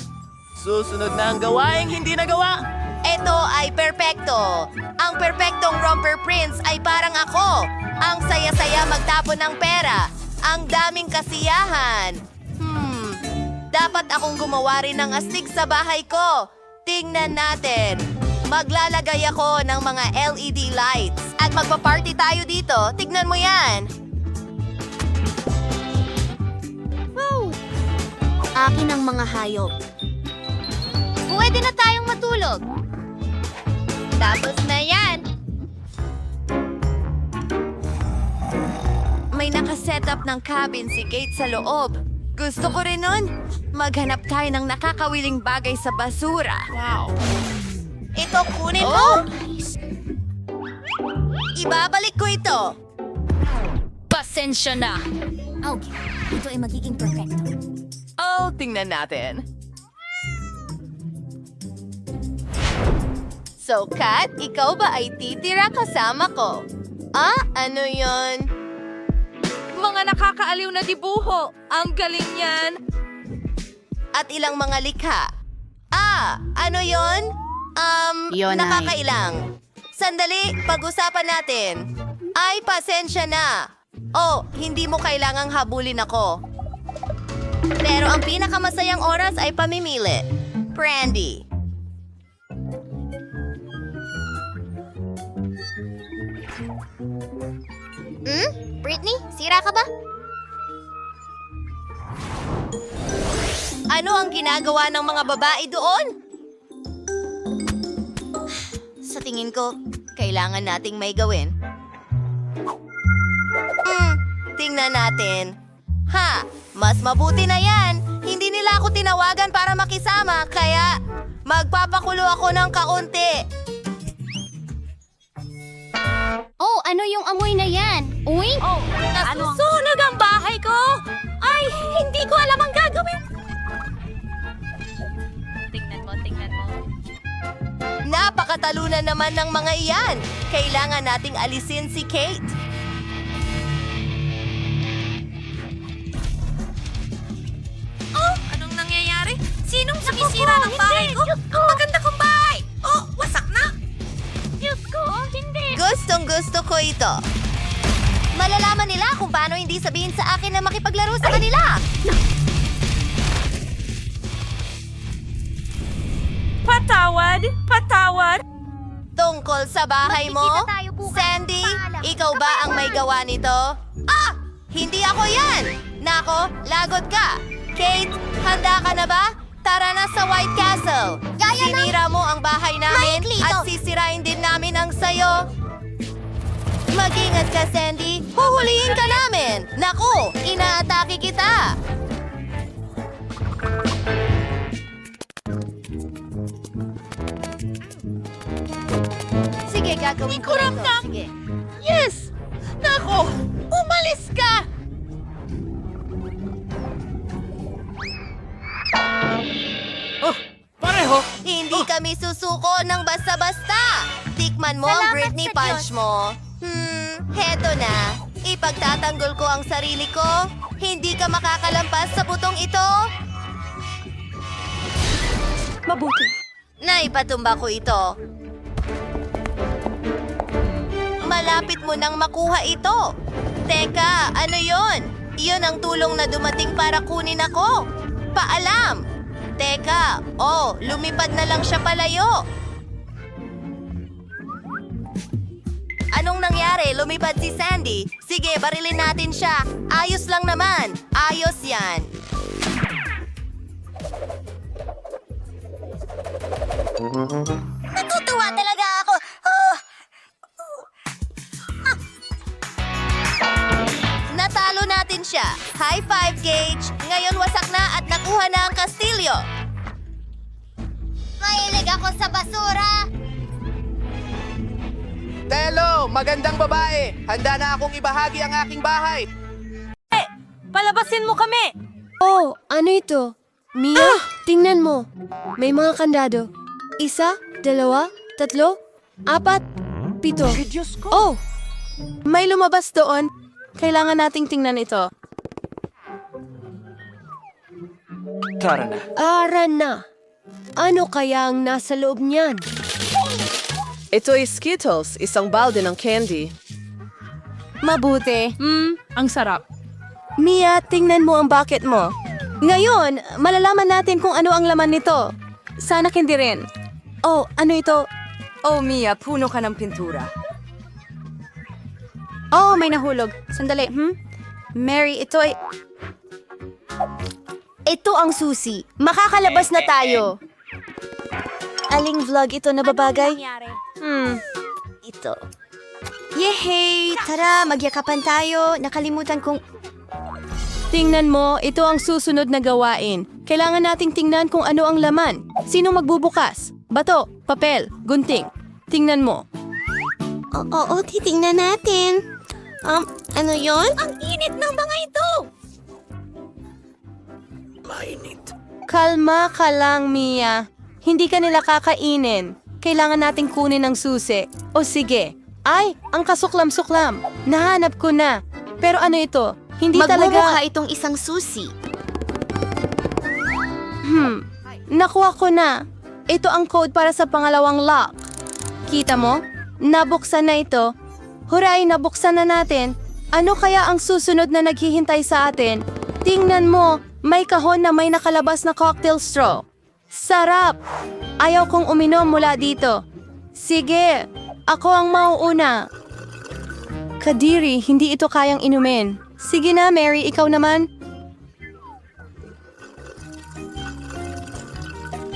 [SPEAKER 2] Susunod na ang gawaing hindi nagawa.
[SPEAKER 10] Ito ay perpekto. Ang perpektong romper prince ay parang ako. Ang saya-saya magtapon ng pera. Ang daming kasiyahan. Dapat akong gumawa rin ng astig sa bahay ko. Tingnan natin. Maglalagay ako ng mga LED lights. At magpa-party tayo dito. Tignan mo yan. Akin ang mga hayop. Pwede na tayong matulog. Tapos na yan. May nakasetup ng cabin si Kate sa loob. Gusto ko rin nun. Maghanap tayo ng nakakawiling bagay sa basura. Wow. Ito, kunin mo. Ibabalik ko ito.
[SPEAKER 7] Pasensya na.
[SPEAKER 10] Okay, ito ay magiging perfecto.
[SPEAKER 1] Oh, tingnan natin.
[SPEAKER 10] So, Kat, ikaw ba ay titira kasama ko? Ano yon?
[SPEAKER 7] Mga nakakaaliw na dibuho. Ang galing yan.
[SPEAKER 10] At ilang mga likha. Ano yon? Nakakailang. Sandali, pag-usapan natin. Ay, pasensya na. Oh, hindi mo kailangang habulin ako. Pero ang pinakamasayang oras ay pamimili. Brandy. Britney, sira ka ba? Ano ang ginagawa ng mga babae doon? Sa tingin ko, kailangan nating may gawin. Tingnan natin. Mas mabuti na yan. Hindi nila ako tinawagan para makisama, kaya magpapakulo ako ng kaunti.
[SPEAKER 7] Oh, ano yung amoy na yan? Uy? Oh,
[SPEAKER 10] Nasusunog ang bahay ko! Ay, hindi ko alam ang gagawin.
[SPEAKER 7] Tingnan mo.
[SPEAKER 10] Napakatalunan naman ng mga iyan. Kailangan nating alisin si Kate. Oh, anong nangyayari? Sinong sumisira ng bahay ko? Ang maganda kong bahay! Oh, wasak na!
[SPEAKER 7] Diyos ko, hindi.
[SPEAKER 10] Gustong-gusto ko ito. Malalaman nila kung paano hindi sabihin sa akin na makipaglaro sa kanila.
[SPEAKER 7] Patawad.
[SPEAKER 10] Tungkol sa bahay mo, Sandy, ikaw ba ang may gawa nito? Hindi ako yan! Nako, lagot ka! Kate, handa ka na ba? Tara na sa White Castle! Sinira mo ang bahay namin at sisirain din namin ang sayo. Mag-ingat ka, Sandy. Huhulihin ka namin. Naku, inaatake kita. Sige, gagawin ko rin to. Sige.
[SPEAKER 2] Yes! Nako! Umalis ka!
[SPEAKER 9] Oh, pareho!
[SPEAKER 10] Hindi kami susuko ng basta-basta. Tikman mo ang Britney Punch mo. Heto na. Ipagtatanggol ko ang sarili ko. Hindi ka makakalampas sa butong ito.
[SPEAKER 4] Mabuti.
[SPEAKER 10] Naipatumba ko ito. Malapit mo nang makuha ito. Teka, ano yon? Iyon ang tulong na dumating para kunin ako. Paalam! Teka, lumipad na lang siya palayo. Anong nangyari? Lumipad si Sandy. Sige, barilin natin siya. Ayos lang naman. Ayos yan. Natutuwa talaga ako. Natalo natin siya. High five, Gage. Ngayon wasak na at nakuha na ang kastilyo. Mahilig ako sa basura.
[SPEAKER 12] Telo!
[SPEAKER 1] magandang babae. Handa na akong ibahagi ang aking bahay.
[SPEAKER 10] Palabasin mo kami!
[SPEAKER 7] Oh, ano ito? Mia, tingnan mo. May mga kandado. 1, 2, 3, 4, 7. Oh! May lumabas doon. Kailangan nating tingnan ito. Tara na. Ano kaya ang nasa loob niyan?
[SPEAKER 3] Ito ay Skittles, isang balde ng candy.
[SPEAKER 7] Mabuti.
[SPEAKER 4] Ang sarap.
[SPEAKER 7] Mia, tingnan mo ang bucket mo. Ngayon, malalaman natin kung ano ang laman nito. Sana hindi rin. Oh, ano ito?
[SPEAKER 4] Oh, Mia, puno ka ng pintura.
[SPEAKER 10] Oh, may nahulog. Sandali, Mary, ito ay... Ito ang susi. Makakalabas na tayo. Aling vlog ito na babagay? Ito. Yehey! Tara, magyakapan tayo. Nakalimutan kong...
[SPEAKER 7] Tingnan mo, ito ang susunod na gawain. Kailangan nating tingnan kung ano ang laman. Sino magbubukas? Bato, papel, gunting. Tingnan mo.
[SPEAKER 10] Oo, titingnan natin. Ano yon? Ang init ng mga ito!
[SPEAKER 7] Kalma ka lang, Mia. Hindi ka nila kakainin. Kailangan nating kunin ang susi. O sige. Ay, ang kasuklam-suklam. Nahanap ko na. Pero ano ito? Hindi
[SPEAKER 10] Magmumukha
[SPEAKER 7] talaga...
[SPEAKER 10] itong isang susi.
[SPEAKER 7] Nakuha ko na. Ito ang code para sa pangalawang lock. Kita mo? Nabuksan na ito. Huray, nabuksan na natin. Ano kaya ang susunod na naghihintay sa atin? Tingnan mo, may kahon na may nakalabas na cocktail straw. Sarap! Ayaw kong uminom mula dito. Sige, ako ang mauuna. Kadiri, hindi ito kayang inumin. Sige na, Mary, ikaw naman.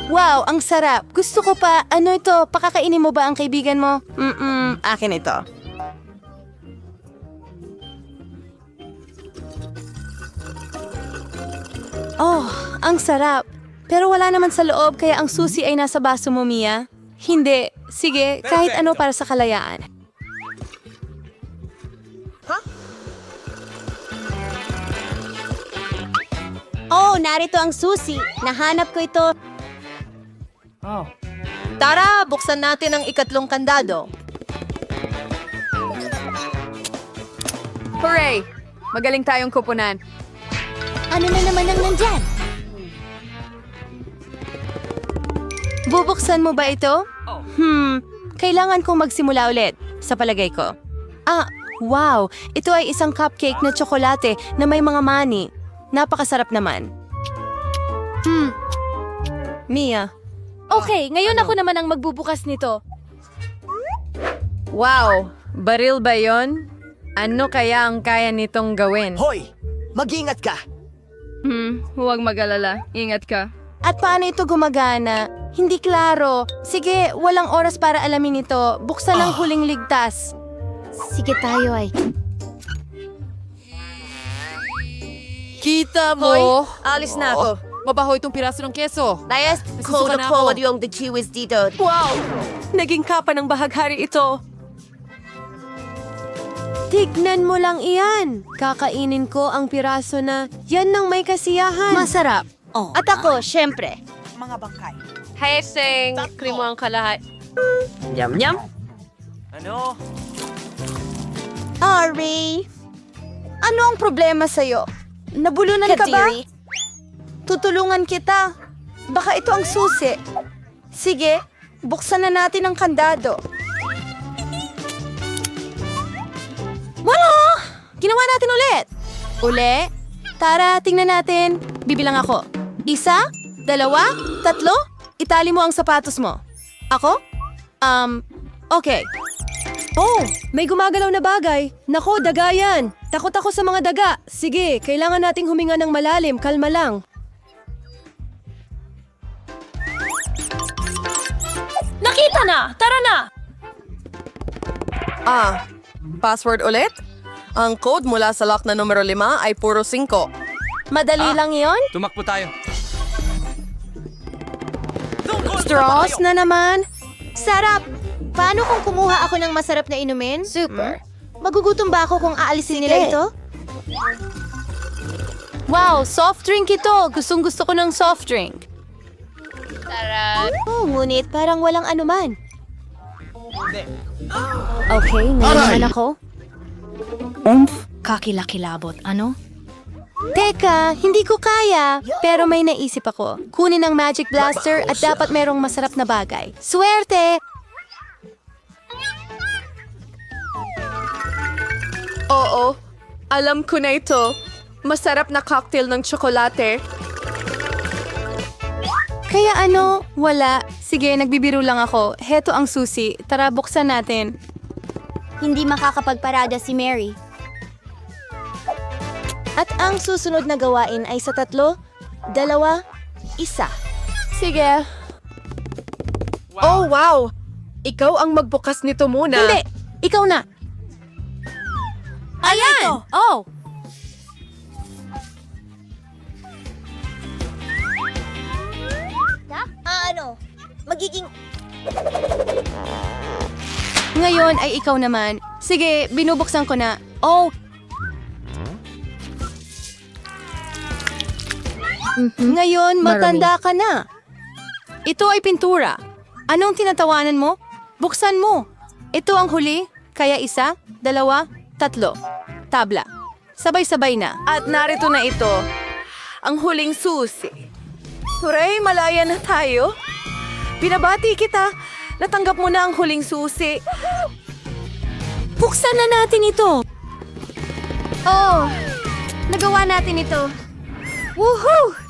[SPEAKER 7] Wow, ang sarap. Gusto ko pa. Ano ito? Pakakainin mo ba ang kaibigan mo? Akin ito. Oh, ang sarap. Pero wala naman sa loob kaya ang susi ay nasa baso mo, Mia. Hindi. Sige, kahit ano para sa kalayaan.
[SPEAKER 10] Oh, narito ang susi. Nahanap ko ito.
[SPEAKER 2] Tara, buksan natin ang ikatlong kandado.
[SPEAKER 4] Hooray! Magaling tayong kupunan.
[SPEAKER 10] Ano na naman ang nandyan?
[SPEAKER 7] Bubuksan mo ba ito? Kailangan kong magsimula ulit, sa palagay ko. Wow! Ito ay isang cupcake na tsokolate na may mga mani. Napakasarap naman. Mia.
[SPEAKER 10] Okay, ngayon ako naman ang magbubukas nito.
[SPEAKER 4] Wow! Baril ba yon? Ano kaya ang kaya nitong gawin?
[SPEAKER 12] Hoy! Mag-ingat ka!
[SPEAKER 4] Huwag mag-alala. Ingat ka.
[SPEAKER 7] At paano ito gumagana? Hindi klaro. Sige, walang oras para alamin ito. Buksan ang huling ligtas.
[SPEAKER 10] Sige tayo ay.
[SPEAKER 1] Kita mo?
[SPEAKER 2] Hoy, alis na ako.
[SPEAKER 1] Mabaho itong piraso ng keso.
[SPEAKER 2] Layas,
[SPEAKER 1] Nasusuka na ako.
[SPEAKER 2] yung the chewies dito.
[SPEAKER 7] Wow! Naging kapa ng bahaghari ito. Tignan mo lang iyan. Kakainin ko ang piraso na yan ng may kasiyahan.
[SPEAKER 10] Masarap. At ako, syempre.
[SPEAKER 2] Heseng, krimo ang kalahat. Yum-yum.
[SPEAKER 10] Ari.
[SPEAKER 7] Ano ang problema sa'yo? Nabulunan ka ba?
[SPEAKER 10] Kadiri.
[SPEAKER 7] Tutulungan kita. Baka ito ang susi. Sige, buksan na natin ang kandado. Wala! Ginawa natin ulit. Uli? Tara, tingnan natin. Bibilang ako. 1, 2, 3. Itali mo ang sapatos mo. Ako? Okay. Oh, may gumagalaw na bagay. Nako, daga yan. Takot ako sa mga daga. Sige, kailangan nating huminga ng malalim. Kalma lang.
[SPEAKER 10] Nakita na! Tara na!
[SPEAKER 2] Password ulit? Ang code mula sa lock na numero 5 ay puro 5.
[SPEAKER 7] Madali lang yon.
[SPEAKER 9] Tumakbo tayo.
[SPEAKER 7] Straws na naman. Sarap!
[SPEAKER 10] Paano kung kumuha ako ng masarap na inumin? Super. Magugutom ba ako kung aalisin nila ito?
[SPEAKER 7] Wow, soft drink ito! Gustong-gusto ko ng soft drink.
[SPEAKER 10] Oh, ngunit parang walang anuman. Okay, naman ako.
[SPEAKER 6] Kakilakilabot, ano?
[SPEAKER 7] Teka, hindi ko kaya. Pero may naisip ako. Kunin ang Magic Blaster at dapat merong masarap na bagay. Swerte!
[SPEAKER 3] Oo, alam ko na ito. Masarap na cocktail ng tsokolate.
[SPEAKER 7] Kaya ano? Wala. Sige, nagbibiro lang ako. Heto ang susi. Tara, buksan natin.
[SPEAKER 10] Hindi makakapagparada si Mary. At ang susunod na gawain ay sa 3, 2, 1.
[SPEAKER 7] Sige.
[SPEAKER 3] Oh, wow! Ikaw ang magbukas nito muna.
[SPEAKER 7] Hindi! Ikaw na!
[SPEAKER 10] Ayan! Oh! Ano? Magiging...
[SPEAKER 7] Ngayon ay ikaw naman. Sige, binubuksan ko na. Oh! Ngayon, matanda ka na. Ito ay pintura. Anong tinatawanan mo? Buksan mo. Ito ang huli, kaya 1, 2, 3. Tabla. Sabay-sabay na.
[SPEAKER 3] At narito na ito, ang huling susi. Hooray, malaya na tayo. Binabati kita. Natanggap mo na ang huling susi.
[SPEAKER 7] Buksan na natin ito.
[SPEAKER 10] Oh! Nagawa natin ito. Woohoo!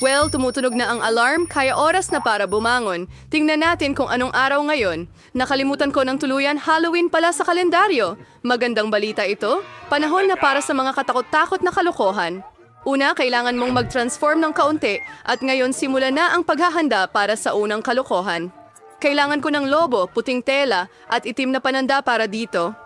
[SPEAKER 1] Well, tumutunog na ang alarm, kaya oras na para bumangon. Tingnan natin kung anong araw ngayon. Nakalimutan ko ng tuluyan, Halloween pala sa kalendaryo. Magandang balita ito. Panahon na para sa mga katakot-takot na kalokohan. Una, kailangan mong mag-transform ng kaunti at ngayon simula na ang paghahanda para sa unang kalokohan. Kailangan ko ng lobo, puting tela at itim na pananda para dito.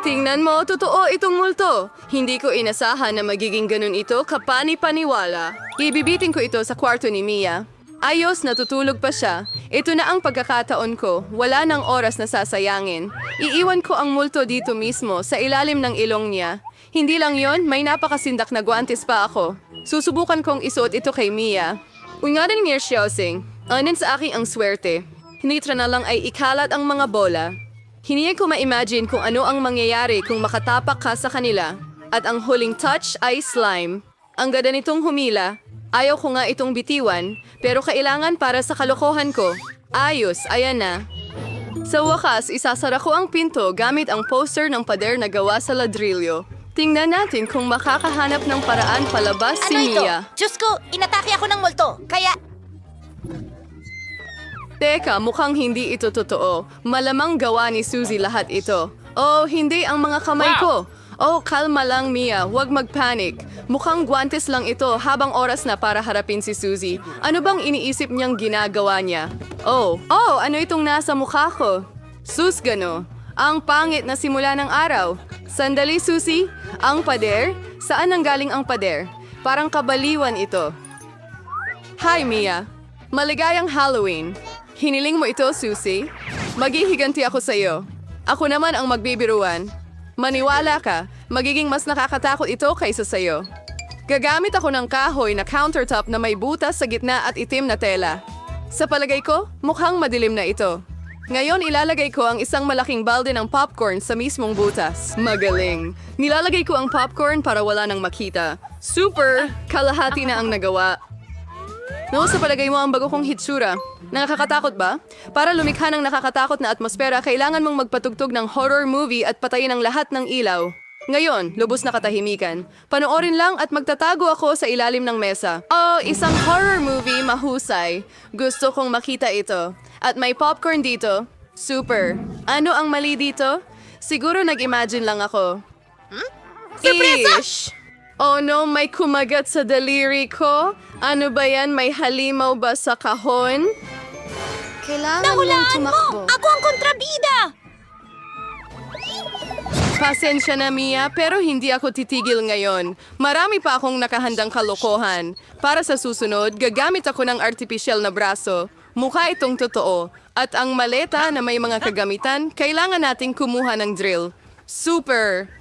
[SPEAKER 1] Tingnan mo, totoo itong multo. Hindi ko inasahan na magiging ganun ito kapani-paniwala. Ibibitin ko ito sa kwarto ni Mia. Ayos, natutulog pa siya. Ito na ang pagkakataon ko. Wala nang oras na sasayangin. Iiwan ko ang multo dito mismo, sa ilalim ng ilong niya. Hindi lang yon, may napakasindak na guantes pa ako. Susubukan kong isuot ito kay Mia. Ungarin niya Xiaoxing. Anin sa aking ang swerte. Hinitra na lang ay ikalat ang mga bola. Hindi ko ma-imagine kung ano ang mangyayari kung makatapak ka sa kanila. At ang huling touch ay slime. Ang ganda nitong humila. Ayaw ko nga itong bitiwan, pero kailangan para sa kalokohan ko. Ayos, ayan na. Sa wakas, isasara ko ang pinto gamit ang poster ng pader na gawa sa ladrilyo. Tingnan natin kung makakahanap ng paraan palabas si Mia.
[SPEAKER 10] Diyos ko, inatake ako ng multo. Kaya...
[SPEAKER 1] Teka, mukhang hindi ito totoo. Malamang gawa ni Suzy lahat ito. Oh, hindi ang mga kamay ko. Oh, kalma lang Mia, huwag magpanik. Mukhang guantes lang ito habang oras na para harapin si Suzy. Ano bang iniisip niyang ginagawa niya? Oh, ano itong nasa mukha ko? Susgano, ang pangit na simula ng araw. Sandali Suzy, ang pader? Saan nanggaling ang pader? Parang kabaliwan ito. Hi Mia, maligayang Halloween. Hiniling mo ito, Suzy? Maghihiganti ako sa iyo. Ako naman ang magbibiruan. Maniwala ka, magiging mas nakakatakot ito kaysa sa iyo. Gagamit ako ng kahoy na countertop na may butas sa gitna at itim na tela. Sa palagay ko, mukhang madilim na ito. Ngayon ilalagay ko ang isang malaking balde ng popcorn sa mismong butas. Magaling. Nilalagay ko ang popcorn para wala nang makita. Super! Kalahati na ang nagawa. No, sa palagay mo ang bago kong hitsura. Nakakatakot ba? Para lumikha ng nakakatakot na atmosfera, kailangan mong magpatugtog ng horror movie at patayin ang lahat ng ilaw. Ngayon, lubos na katahimikan. Panoorin lang at magtatago ako sa ilalim ng mesa. Oh, isang horror movie, mahusay. Gusto kong makita ito. At may popcorn dito. Super. Ano ang mali dito? Siguro nag-imagine lang ako.
[SPEAKER 10] Surpresa!
[SPEAKER 1] Ish! Oh no, may kumagat sa daliri ko. Ano ba yan? May halimaw ba sa kahon?
[SPEAKER 7] Kailangan mong
[SPEAKER 10] Nahulaan
[SPEAKER 7] tumakbo.
[SPEAKER 10] mo! Ako ang kontrabida!
[SPEAKER 1] Pasensya na, Mia, pero hindi ako titigil ngayon. Marami pa akong nakahandang kalokohan. Para sa susunod, gagamit ako ng artificial na braso. Mukha itong totoo. At ang maleta na may mga kagamitan, kailangan nating kumuha ng drill. Super!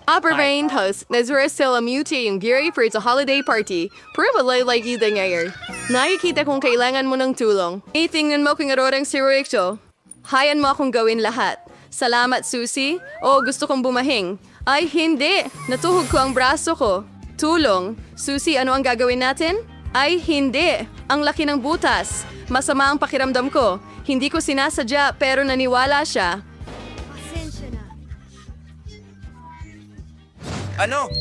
[SPEAKER 1] Upper Rain House, Nazura Sila Muti yung Gary for its holiday party. Privilege like ida ngayon. Nakikita kung kailangan mo ng tulong. Tingnan mo kung arorang si Rachel. Hayan mo akong gawin lahat. Salamat, Susie. O, gusto kong bumahing. Ay, hindi. Natuhog ko ang braso ko. Tulong. Susie, ano ang gagawin natin? Ay, hindi. Ang laki ng butas. Masama ang pakiramdam ko. Hindi ko sinasadya, pero naniwala siya.
[SPEAKER 12] Ano?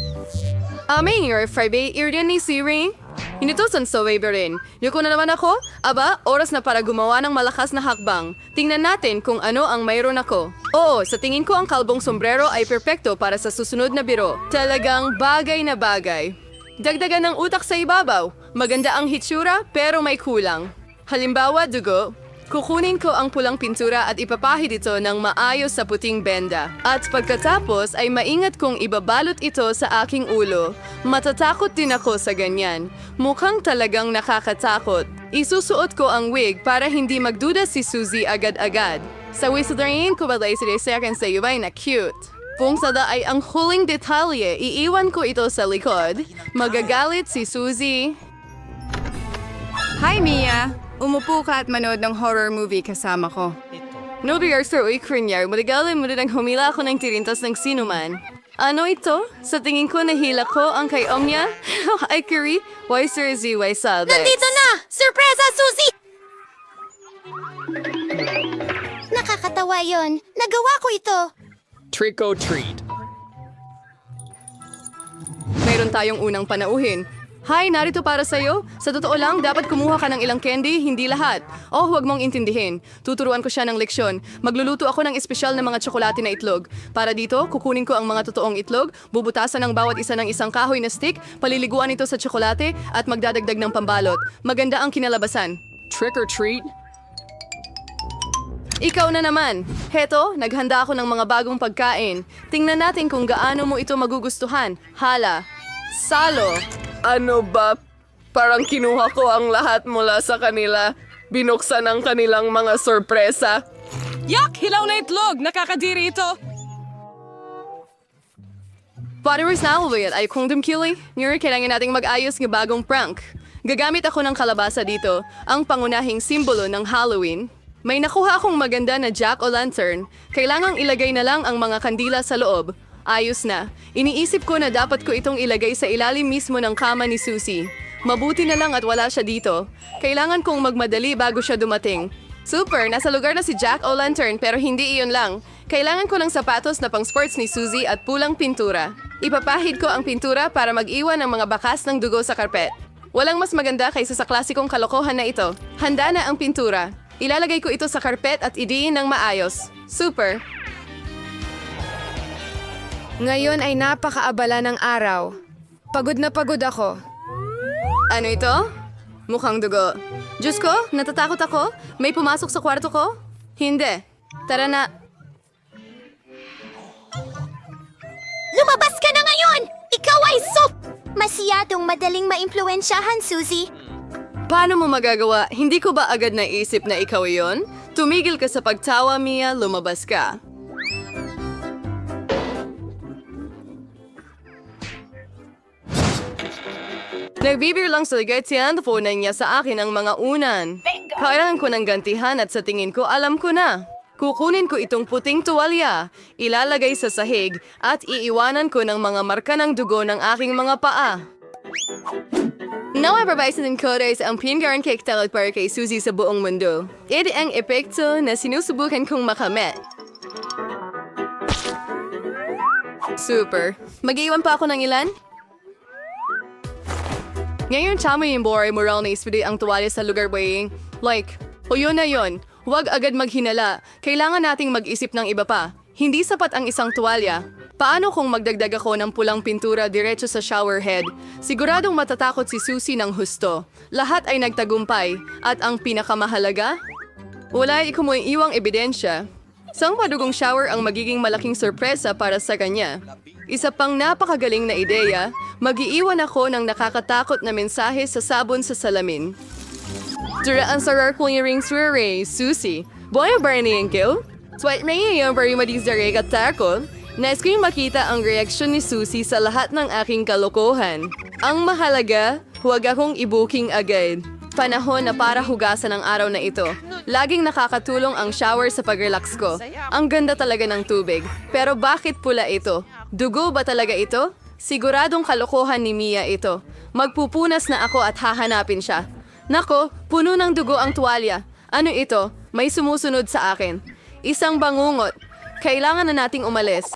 [SPEAKER 1] Aming your Friday, Irian ni Siri. Inutusan sa waiver rin. Yuko na naman ako? Aba, oras na para gumawa ng malakas na hakbang. Tingnan natin kung ano ang mayroon ako. Oo, sa tingin ko ang kalbong sombrero ay perpekto para sa susunod na biro. Talagang bagay na bagay. Dagdagan ng utak sa ibabaw. Maganda ang hitsura pero may kulang. Halimbawa, dugo. Kukunin ko ang pulang pintura at ipapahid ito ng maayos sa puting benda. At pagkatapos ay maingat kong ibabalot ito sa aking ulo. Matatakot din ako sa ganyan. Mukhang talagang nakakatakot. Isusuot ko ang wig para hindi magduda si Suzy agad-agad. Sa whistlerain ko balay si Desekan sa iba na cute. Kung sada ay ang huling detalye, iiwan ko ito sa likod. Magagalit si Suzy.
[SPEAKER 4] Hi, Mia! Umupo ka at manood ng horror movie kasama ko.
[SPEAKER 1] No rehearsal o ikrinyar, maligalim mo nang humila ako ng tirintas ng sinuman. Ano ito? Sa tingin ko nahila ko ang kay Omnia? Ay, Curie, why Sir Z, why Saldex?
[SPEAKER 10] Nandito na! Surpresa, Susie! Nakakatawa yon. Nagawa ko ito.
[SPEAKER 13] Trick or treat.
[SPEAKER 1] Mayroon tayong unang panauhin. Hi, narito para sa'yo. Sa totoo lang, dapat kumuha ka ng ilang candy, hindi lahat. Oh, huwag mong intindihin. Tuturuan ko siya ng leksyon. Magluluto ako ng espesyal na mga tsokolate na itlog. Para dito, kukunin ko ang mga totoong itlog, bubutasan ng bawat isa ng isang kahoy na stick, paliliguan ito sa tsokolate, at magdadagdag ng pambalot. Maganda ang kinalabasan.
[SPEAKER 3] Trick or treat?
[SPEAKER 1] Ikaw na naman. Heto, naghanda ako ng mga bagong pagkain. Tingnan natin kung gaano mo ito magugustuhan. Hala. Salo.
[SPEAKER 3] Ano ba? Parang kinuha ko ang lahat mula sa kanila. Binuksan ang kanilang mga sorpresa.
[SPEAKER 2] Yak! Hilaw na itlog! Nakakadiri ito!
[SPEAKER 1] Followers na ulit ay kung dumkili. Ngayon, kailangan nating mag-ayos ng bagong prank. Gagamit ako ng kalabasa dito, ang pangunahing simbolo ng Halloween. May nakuha akong maganda na jack-o'-lantern. Kailangang ilagay na lang ang mga kandila sa loob. Ayos na. Iniisip ko na dapat ko itong ilagay sa ilalim mismo ng kama ni Susie. Mabuti na lang at wala siya dito. Kailangan kong magmadali bago siya dumating. Super! Nasa lugar na si Jack-o'-lantern pero hindi iyon lang. Kailangan ko ng sapatos na pang sports ni Susie at pulang pintura. Ipapahid ko ang pintura para mag-iwan ng mga bakas ng dugo sa karpet. Walang mas maganda kaysa sa klasikong kalokohan na ito. Handa na ang pintura. Ilalagay ko ito sa karpet at idiin ng maayos. Super!
[SPEAKER 4] Ngayon ay napakaabala ng araw. Pagod na pagod ako.
[SPEAKER 1] Ano ito? Mukhang dugo. Diyos ko, natatakot ako. May pumasok sa kwarto ko? Hindi. Tara na.
[SPEAKER 10] Lumabas ka na ngayon! Ikaw ay Masyadong madaling maimpluwensyahan, Susie.
[SPEAKER 1] Paano mo magagawa? Hindi ko ba agad naisip na ikaw iyon? Tumigil ka sa pagtawa, Mia. Lumabas ka. Nagbibir lang sa ligay-tiyan, phone niya sa akin ang mga unan. Kailangan ko ng gantihan at sa tingin ko alam ko na. Kukunin ko itong puting tuwalya, ilalagay sa sahig at iiwanan ko ng mga marka ng dugo ng aking mga paa. Now, ipapasin ko sa ang pingaran cake talot para kay Susie sa buong mundo. Ito ang epekto na sinusubukan kong makamit. Super. Mag-iwan pa ako ng ilan? Ngayon, tama yung boray moral na ispili ang tuwalya sa lugar baying. Like, o yun na yun. Huwag agad maghinala. Kailangan nating mag-isip ng iba pa. Hindi sapat ang isang tuwalya. Paano kung magdagdag ako ng pulang pintura diretso sa shower head? Siguradong matatakot si Susie ng husto. Lahat ay nagtagumpay. At ang pinakamahalaga? Wala ikumuing iwang ebidensya.
[SPEAKER 3] Isang padugong shower ang magiging malaking sorpresa para sa kanya. Isa pang napakagaling na ideya, mag-iiwan ako ng nakakatakot na mensahe sa sabon sa salamin. Duraan sa clearing swere, Susie. Boy Barney and Gil? Sweat may yung bari madizare at takot. Nais ko yung makita ang reaksyon ni Susie sa lahat ng aking kalokohan. Ang mahalaga, huwag akong i-booking agad. Panahon na para hugasan ang araw na ito. Laging nakakatulong ang shower sa pag-relax ko. Ang ganda talaga ng tubig. Pero bakit pula ito? Dugo ba talaga ito? Siguradong kalokohan ni Mia ito. Magpupunas na ako at hahanapin siya. Nako, puno ng dugo ang tuwalya. Ano ito? May sumusunod sa akin. Isang bangungot. Kailangan na nating umalis.